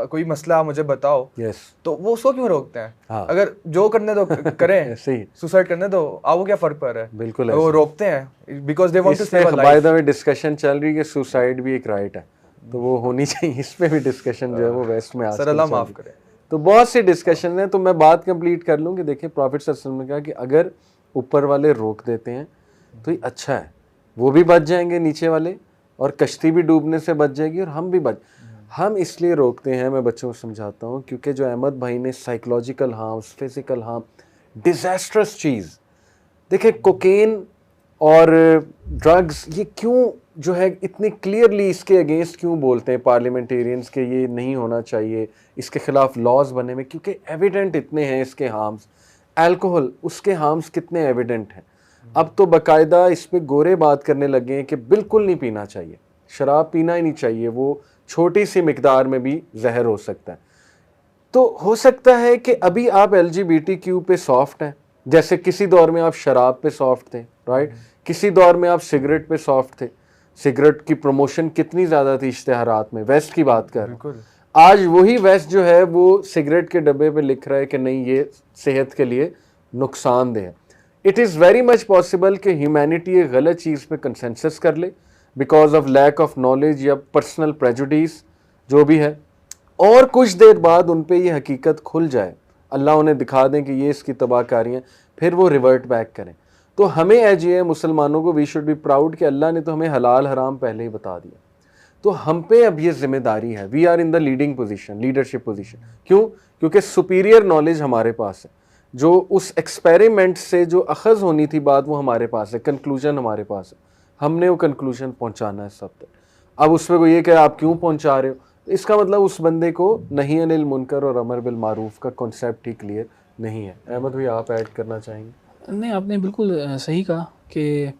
कोई मसला आप मुझे बताओ, यस, तो वो उसको क्यों रोकते हैं? हाँ। अगर जो करने दो करें, सही, सुसाइड करने दो, आपको क्या फर्क पड़ रहा है? बिल्कुल वो रोकते हैं because they want to save a by the life. वे डिस्कशन चल रही है कि सुसाइड भी एक राइट है, तो वो होनी चाहिए, इस पे भी डिस्कशन जो है वो वेस्ट में सर अल्लाह माफ करे। तो बहुत सी डिस्कशन है, तो मैं बात कंप्लीट कर लूँ कि देखिए प्रॉफिट सल्लल्लाहु अलैहि वसल्लम ने कहा कि अगर ऊपर वाले रोक देते हैं तो ये अच्छा है, वो भी बच जाएंगे नीचे वाले, और कश्ती भी डूबने से बच जाएगी और हम भी हम इसलिए रोकते हैं, मैं बच्चों को समझाता हूँ, क्योंकि जो अहमद भाई ने psychological harm, physical harm, disastrous चीज़, देखिए कोकेन और ड्रग्स, ये क्यों जो है इतनी क्लियरली इसके अगेंस्ट क्यों बोलते हैं पार्लियामेंटेरियंस के ये नहीं होना चाहिए, इसके खिलाफ लॉज बने में, क्योंकि एविडेंट इतने हैं इसके हार्म्स। अल्कोहल, उसके हार्म्स कितने एविडेंट हैं। अब तो बाकायदा इस पे गोरे बात करने लगे हैं कि बिल्कुल नहीं पीना चाहिए, शराब पीना ही नहीं चाहिए, वो छोटी सी मिकदार में भी जहर हो सकता है। तो हो सकता है कि अभी आप LGBTQ पे सॉफ्ट हैं, जैसे किसी दौर में आप शराब पे सॉफ्ट थे, राइट, किसी दौर में आप सिगरेट पे सॉफ्ट थे। सिगरेट की प्रमोशन कितनी ज़्यादा थी इश्तिहारात में, वेस्ट की बात कर रहा हूं। आज वही वेस्ट जो है वो सिगरेट के डब्बे पे लिख रहा है कि नहीं ये सेहत के लिए नुकसानदेह है। It is very much possible कि ह्यूमैनिटी एक गलत चीज़ पे कंसेंसस कर ले because of lack of knowledge या पर्सनल प्रेजुडिस जो भी है, और कुछ देर बाद उन पे ये हकीकत खुल जाए, अल्लाह उन्हें दिखा दें कि ये इसकी तबाहकारियाँ, फिर वो रिवर्ट बैक करें। तो हमें एज ये मुसलमानों को वी शुड बी प्राउड कि अल्लाह ने तो हमें हलाल हराम पहले ही बता दिया, तो हम पे अब ये जिम्मेदारी है। We are in the leading position, leadership position. क्यों? क्योंकि सुपीरियर नॉलेज हमारे पास है, जो उस एक्सपेरिमेंट से जो अखज़ होनी थी बात वो हमारे पास है, कंक्लूजन हमारे पास है, हमने वो कंक्लूजन पहुंचाना है सब तक। अब उस पर कोई ये कि आप क्यों पहुंचा रहे हो, इसका मतलब उस बंदे को नहीं अनिल मुनकर और अमर बिल मारूफ का कॉन्सेप्ट ही क्लियर नहीं है। अहमद भाई आप ऐड करना चाहेंगे? नहीं, आपने बिल्कुल सही कहा कि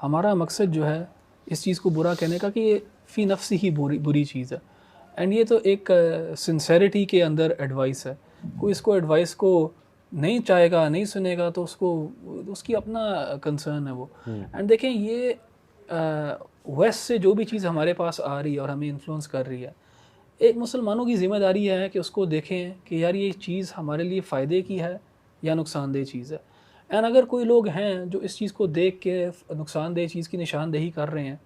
हमारा मकसद जो है इस चीज़ को बुरा कहने का कि ये फ़ी नफ्सी ही बुरी चीज़ है। एंड ये तो एक सिंसेरिटी के अंदर एडवाइस है। कोई इसको एडवाइस को नहीं चाहेगा, नहीं सुनेगा, तो उसकी अपना कंसर्न है वो। एंड देखें, ये वेस्ट से जो भी चीज़ हमारे पास आ रही है और हमें इन्फ्लुएंस कर रही है, एक मुसलमानों की ज़िम्मेदारी है कि उसको देखें कि यार ये चीज़ हमारे लिए फ़ायदे की है या नुकसानदेह चीज़ है। एंड अगर कोई लोग हैं जो इस चीज़ को देख के नुकसानदेह चीज़ की निशानदेही कर रहे हैं,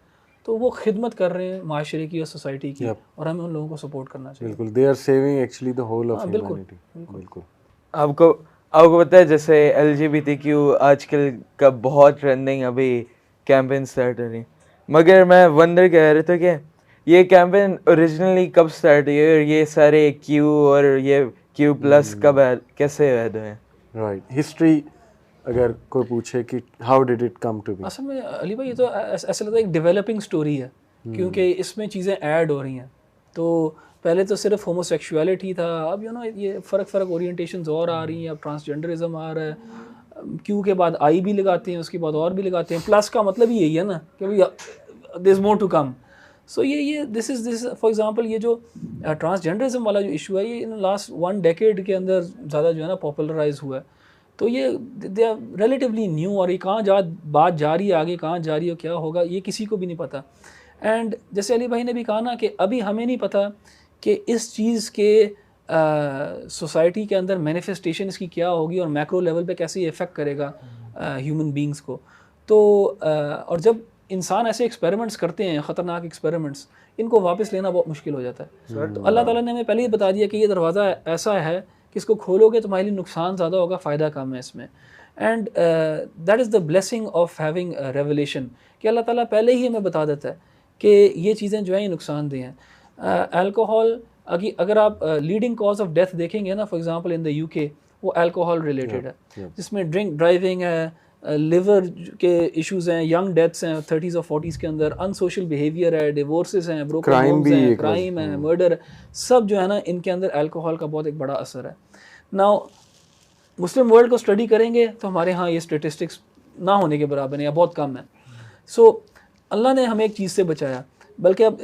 तो वो खिदमत कर रहे हैं माशरे की और सोसाइटी की, और हमें उन लोगों को सपोर्ट करना चाहिए। बिल्कुल, they are saving actually the whole of बिल्कुल, ह्यूमैनिटी। बिल्कुल। आपको पता है जैसे LGBTQ आजकल का बहुत ट्रेंडिंग अभी कैंपेन स्टार्ट हो रही है, मगर मैं वंडर कह रहा था कि ये कैंपेन ओरिजिनली कब स्टार्ट हुई और ये सारे Q और ये Q+ कब कैसे ऐड हुए? राइट, हिस्ट्री अगर कोई पूछे कि how did it come to be? असल में अली भाई, ये तो ऐसा लगता है एक डेवलपिंग स्टोरी है, क्योंकि इसमें चीज़ें ऐड हो रही हैं। तो पहले तो सिर्फ होमोसेक्सुअलिटी था, अब ये फ़र्क ऑरिएंटेशंस और आ रही हैं, अब ट्रांसजेंडरिज्म आ रहा है। क्यू के बाद आई भी लगाते हैं, उसके बाद और भी लगाते हैं, प्लस का मतलब ही यही है ना कि भाई there is more to come. So ये दिस फॉर एग्जांपल, ये जो ट्रांसजेंडरिज्म वाला जो इशू है, ये इन लास्ट 1 डेकेड के अंदर ज़्यादा जो है ना पॉपुलराइज हुआ है। तो ये दे आर रिलेटिवली न्यू, और ये बात जा रही है आगे, कहाँ जा रही है, क्या होगा, ये किसी को भी नहीं पता। एंड जैसे अली भाई ने भी कहा ना कि अभी हमें नहीं पता कि इस चीज़ के सोसाइटी के अंदर मैनिफेस्टेशन इसकी क्या होगी और मैक्रो लेवल पे कैसे ये इफ़ेक्ट करेगा ह्यूमन बींग्स को। तो और जब इंसान ऐसे एक्सपेरिमेंट्स करते हैं, ख़तरनाक एक्सपेरिमेंट्स, इनको वापस लेना बहुत मुश्किल हो जाता है। तो अल्लाह ताला ने हमें पहले ही बता दिया कि ये दरवाज़ा ऐसा है कि इसको खोलोगे तो तुम्हारे लिए नुकसान ज़्यादा होगा, फ़ायदा कम है इसमें। And that is the blessing of having revelation, कि अल्लाह ताला पहले ही हमें बता देता है कि ये चीज़ें जो हैं ये नुकसानदेह हैं। अल्कोहल, अगर आप लीडिंग कॉज ऑफ डेथ देखेंगे ना, for example in the UK, वो अल्कोहल रिलेटेड है, जिसमें ड्रिंक ड्राइविंग है, लिवर के इश्यूज़ हैं, यंग डेथ्स हैं 30s और 40s के अंदर, अनसोशल बिहेवियर है, डिवोर्सेस हैं, ब्रोकन होम्स हैं, क्राइम है, मर्डर है, सब जो है ना इनके अंदर अल्कोहल का बहुत एक बड़ा असर है। नाउ मुस्लिम वर्ल्ड को स्टडी करेंगे तो हमारे यहाँ ये स्टेटिस्टिक्स ना होने के बराबर है या बहुत कम है। सो अल्लाह ने हमें एक चीज़ से बचाया, बल्कि अब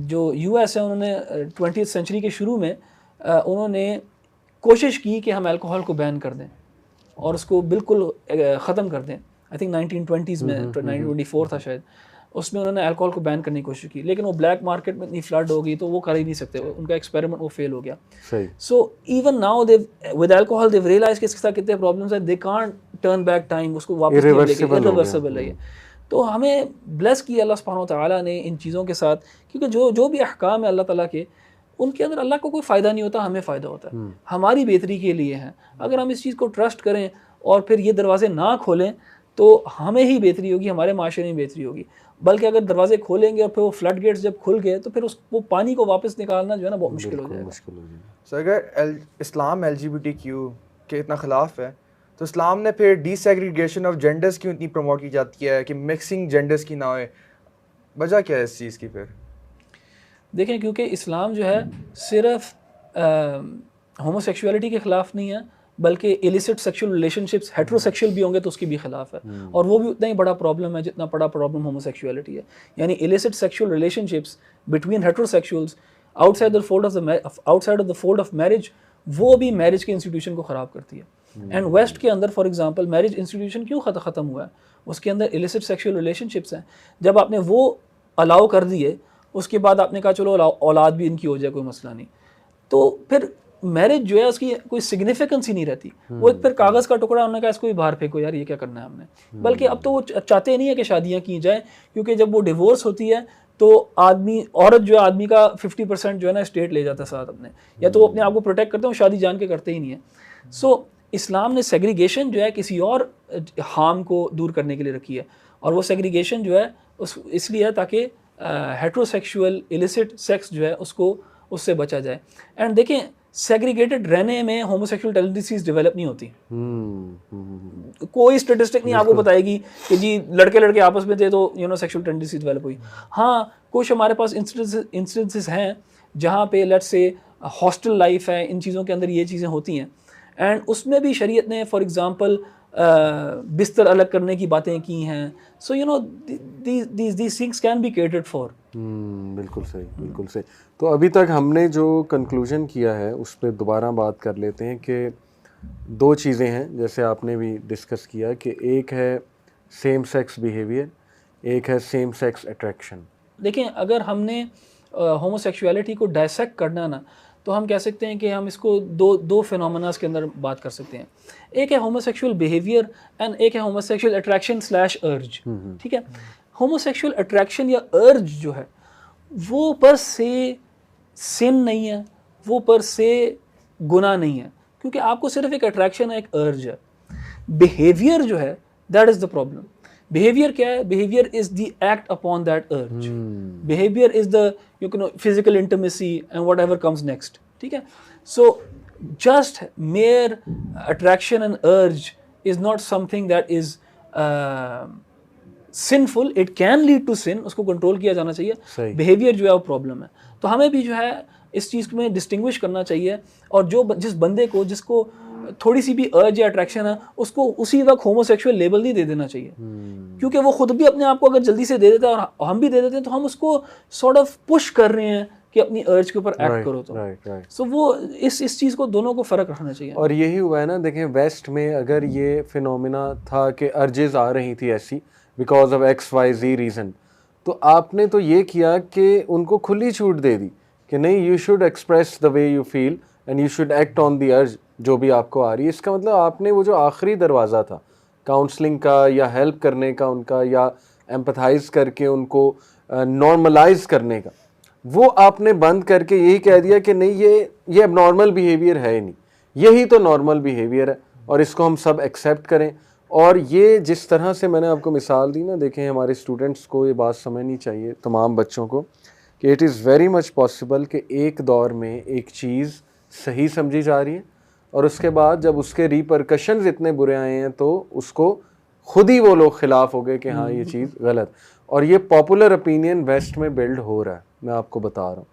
जो US है उन्होंने 20th सेंचुरी के शुरू में उन्होंने कोशिश की कि हम अल्कोहल को बैन कर दें और उसको बिल्कुल ख़त्म कर दें। आई थिंक 1920s में 1924 था शायद, उसमें उन्होंने अल्कोहल को बैन करने की कोशिश की, लेकिन वो ब्लैक मार्केट में इतनी फ्लड हो गई तो वो कर ही नहीं सकते, उनका एक्सपेरिमेंट वो फेल हो गया। So even now they with alcohol they realise कि इसके साथ कितने प्रॉब्लम्स हैं, they can't turn back time, उसको वापस इरिवर्सिबल है ये। तो हमें ब्लेस किया अल्लाह सुब्हानहू व तआला ने इन चीज़ों के साथ, क्योंकि जो भी अहकाम है अल्लाह ताला के, उनके अंदर अल्लाह को कोई फ़ायदा नहीं होता, हमें फ़ायदा होता है, हमारी बेहतरी के लिए है। अगर हम इस चीज़ को ट्रस्ट करें और फिर ये दरवाजे ना खोलें तो हमें ही बेहतरी होगी, हमारे माशरे में बेहतरी होगी। बल्कि अगर दरवाजे खोलेंगे और फिर वो फ्लड गेट्स जब खुल गए तो फिर वो पानी को वापस निकालना जो है ना बहुत मुश्किल हो जाएगा। सो अगर इस्लाम LGBTQ के इतना ख़िलाफ़ है तो इस्लाम ने फिर डिसेग्रीगेशन ऑफ जेंडर्स क्यों इतनी प्रमोट की जाती है कि मिक्सिंग जेंडर्स की ना होए? वजह क्या है इस चीज़ की? फिर देखें, क्योंकि इस्लाम जो है सिर्फ होमोसेक्सुअलिटी के ख़िलाफ़ नहीं है, बल्कि इलिसिट सेक्सुअल रिलेशनशिप्स, हेट्रोसेक्सुअल भी होंगे तो उसकी भी खिलाफ है, और वो भी उतना ही बड़ा प्रॉब्लम है जितना बड़ा प्रॉब्लम होमोसेक्सुअलिटी है। यानी illicit sexual relationships between heterosexuals outside the fold of marriage, वो भी मैरिज के इंस्टीट्यूशन को ख़राब करती है। एंड वेस्ट के अंदर फॉर एग्जांपल मैरिज इंस्टीट्यूशन क्यों ख़त्म हुआ है? उसके अंदर इलिसिट सेक्सुअल रिलेशनशिप्स हैं। जब आपने वो अलाउ कर दिए, उसके बाद आपने कहा चलो औलाद भी इनकी हो जाए, कोई मसला नहीं, तो फिर मैरिज जो है उसकी कोई सिग्निफिकेंस ही नहीं रहती। वो एक फिर कागज़ का टुकड़ा, उन्होंने कहा इसको भी बाहर फेंको यार, ये क्या करना है हमने। बल्कि अब तो वो चाहते नहीं है कि शादियाँ की जाए, क्योंकि जब वो डिवोर्स होती है तो औरत जो है आदमी का 50% जो है ना स्टेट ले जाता है साथ अपने, या तो वो अपने आप को प्रोटेक्ट करते हैं, शादी जान के करते ही नहीं है। सो इस्लाम ने सेग्रीगेशन जो है किसी और हार्म को दूर करने के लिए रखी है, और वो सेग्रीगेशन जो है इसलिए है ताकि हेट्रोसेक्सुअल इलिसिट सेक्स जो है उससे बचा जाए। एंड देखें, सेग्रीगेटेड रहने में होमोसेक्सुअल टेंडेंसीज डेवलप नहीं होती। कोई स्टेटिस्टिक नहीं आपको बताएगी कि जी लड़के आपस में थे तो सेक्सुअल टेंडेंसी डेवलप हुई। हाँ, कुछ हमारे पास इंस्टेंसेस हैं जहाँ पे लेट्स से हॉस्टल लाइफ है, इन चीज़ों के अंदर ये चीज़ें होती हैं, एंड उसमें भी शरीयत ने फॉर एग्जांपल बिस्तर अलग करने की बातें की हैं. सो you no these things can be catered for. बिल्कुल सही, बिल्कुल सही. तो अभी तक हमने जो कंक्लूजन किया है उस पर दोबारा बात कर लेते हैं कि दो चीज़ें हैं जैसे आपने भी डिस्कस किया कि एक है सेम सेक्स बिहेवियर, एक है सेम सेक्स अट्रैक्शन. देखें, अगर हमने होमोसेक्सुअलिटी को डायसेक्ट करना ना, तो हम कह सकते हैं कि हम इसको दो फिनोमेनास के अंदर बात कर सकते हैं. एक है होमोसेक्सुअल बिहेवियर एंड एक है होमोसेक्सुअल अट्रैक्शन स्लैश अर्ज. ठीक है. होमोसेक्सुअल अट्रैक्शन या अर्ज जो है वो पर से सिन नहीं है, वो पर से गुनाह नहीं है, क्योंकि आपको सिर्फ एक अट्रैक्शन है, एक अर्ज है. बिहेवियर जो है that is the problem. Behaviour क्या है? Behaviour is the act upon that urge. Behaviour is the physical intimacy and whatever comes next. ठीक है. So just mere attraction and urge is not something that is sinful. It can lead to sin, उसको कंट्रोल किया जाना चाहिए. बिहेवियर जो है वो प्रॉब्लम है. तो हमें भी जो है इस चीज़ में डिस्टिंग्विश करना चाहिए, और जिस बंदे को जिसको थोड़ी सी भी अर्ज या अट्रैक्शन है उसको उसी वक्त होमोसेक्सुअल लेबल नहीं दे देना चाहिए. क्योंकि वो खुद भी अपने आप को अगर जल्दी से दे देता है और हम भी दे देते हैं, तो हम उसको सॉर्ट ऑफ पुश कर रहे हैं कि अपनी अर्ज के ऊपर एक्ट करो. तो सो वो इस चीज़ को दोनों को फ़र्क रखना चाहिए. और यही हुआ है ना. देखें, वेस्ट में अगर ये फिनोमिना था कि अर्जेस आ रही थी ऐसी बिकॉज ऑफ XYZ रीज़न, तो आपने तो ये किया कि उनको खुली छूट दे दी कि नहीं, you should express the way you feel and you should act on the urge जो भी आपको आ रही है. इसका मतलब आपने वो जो आखिरी दरवाज़ा था काउंसलिंग का या हेल्प करने का उनका, या एम्पथाइज करके उनको नॉर्मलाइज करने का, वो आपने बंद करके यही कह दिया कि नहीं, ये एबनॉर्मल बिहेवियर है ही नहीं, यही तो नॉर्मल बिहेवियर है और इसको हम सब एक्सेप्ट करें. और ये जिस तरह से मैंने आपको मिसाल दी ना, देखें हमारे स्टूडेंट्स को ये बात समझनी चाहिए, तमाम बच्चों को, कि it is very much possible कि एक दौर में एक चीज़ सही समझी जा रही है और उसके बाद जब उसके रिपरकशंस इतने बुरे आए हैं तो उसको खुद ही वो लोग खिलाफ हो गए कि हाँ ये चीज़ गलत. और ये पॉपुलर ओपिनियन वेस्ट में बिल्ड हो रहा है. मैं आपको बता रहा हूँ,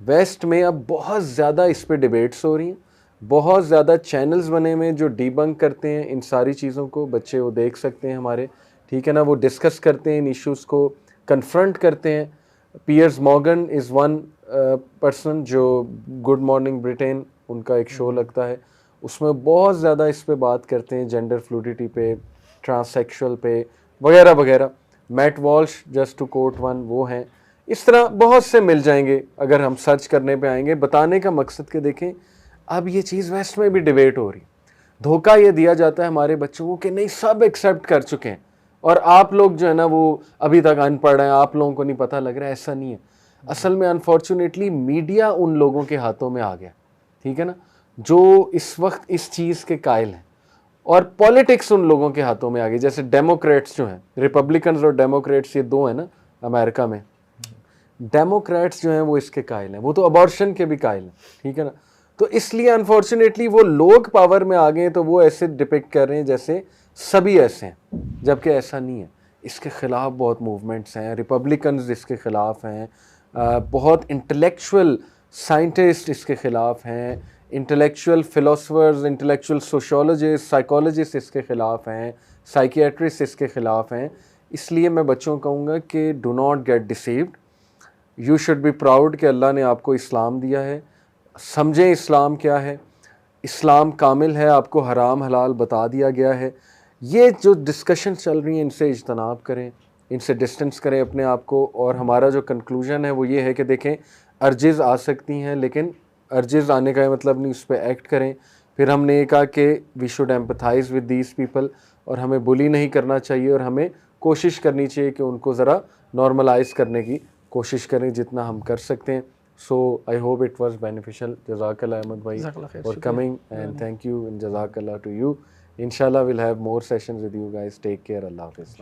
वेस्ट में अब बहुत ज़्यादा इस पर डिबेट्स हो रही हैं, बहुत ज़्यादा चैनल्स बने हुए जो डीबंक करते हैं इन सारी चीज़ों को. बच्चे वो देख सकते हैं हमारे, ठीक है ना, वो डिस्कस करते हैं इन इश्यूज़ को, कन्फ्रंट करते हैं. Piers Morgan is one person जो गुड मॉर्निंग ब्रिटेन उनका एक शो लगता है, उसमें बहुत ज़्यादा इस पे बात करते हैं, जेंडर फ्लूडिटी पे, ट्रांससेक्सुअल पे वगैरह वगैरह. Matt Walsh, just to quote one, वो हैं. इस तरह बहुत से मिल जाएंगे अगर हम सर्च करने पे आएंगे. बताने का मकसद कि देखें अब ये चीज़ वेस्ट में भी डिबेट हो रही. धोखा ये दिया जाता है हमारे बच्चों को कि नहीं, सब एक्सेप्ट कर चुके हैं और आप लोग जो है ना वो अभी तक अनपढ़ हैं, आप लोगों को नहीं पता लग रहा है. ऐसा नहीं है. असल में अनफॉर्चुनेटली मीडिया उन लोगों के हाथों में आ गया, ठीक है ना, जो इस वक्त इस चीज़ के कायल हैं, और पॉलिटिक्स उन लोगों के हाथों में आ गई. जैसे डेमोक्रेट्स जो हैं, रिपब्लिकन्स और डेमोक्रेट्स, ये दो हैं ना अमेरिका में. डेमोक्रेट्स जो हैं वो इसके कायल हैं, वो तो अबॉर्शन के भी कायल हैं, ठीक है ना. तो इसलिए अनफॉर्चुनेटली वो लोग पावर में आ गए, तो वो ऐसे डिपिक्ट कर रहे हैं जैसे सभी ऐसे हैं, जबकि ऐसा नहीं है. इसके ख़िलाफ़ बहुत मूवमेंट्स हैं, रिपब्लिकन्स इसके ख़िलाफ़ हैं, बहुत इंटेलेक्चुअल साइंटिस्ट इसके ख़िलाफ़ हैं, इंटेलेक्चुअल फ़िलोसफर्स, इंटेलेक्चुअल सोशोलॉजिस्ट, साइकोलॉजिस्ट इसके ख़िलाफ़ हैं, साइकियाट्रिस्ट इसके ख़िलाफ़ हैं. इसलिए मैं बच्चों को कहूँगा कि do not gate deceived. You should be proud कि अल्लाह ने आपको इस्लाम दिया है. समझें इस्लाम क्या है. इस्लाम कामिल है, आपको हराम हलाल बता दिया गया है. ये जो डिस्कशन चल रही हैं इनसे इज्तनाब करें, इनसे डिस्टेंस करें अपने आप को. और हमारा जो कंक्लूजन है वो ये है कि देखें, अर्जेज़ आ सकती हैं, लेकिन अर्जेज़ आने का मतलब नहीं उस पर एक्ट करें. फिर हमने ये कहा कि we should empathise with these people, और हमें बुली नहीं करना चाहिए, और हमें कोशिश करनी चाहिए कि उनको ज़रा नॉर्मलाइज़ करने की कोशिश करें जितना हम कर सकते हैं. So I hope it was beneficial. Jazakallah Ahmed bhai for coming, and thank you, and Jazakallah to you. Inshallah we'll have more sessions with you guys. Take care. Allah Hafiz.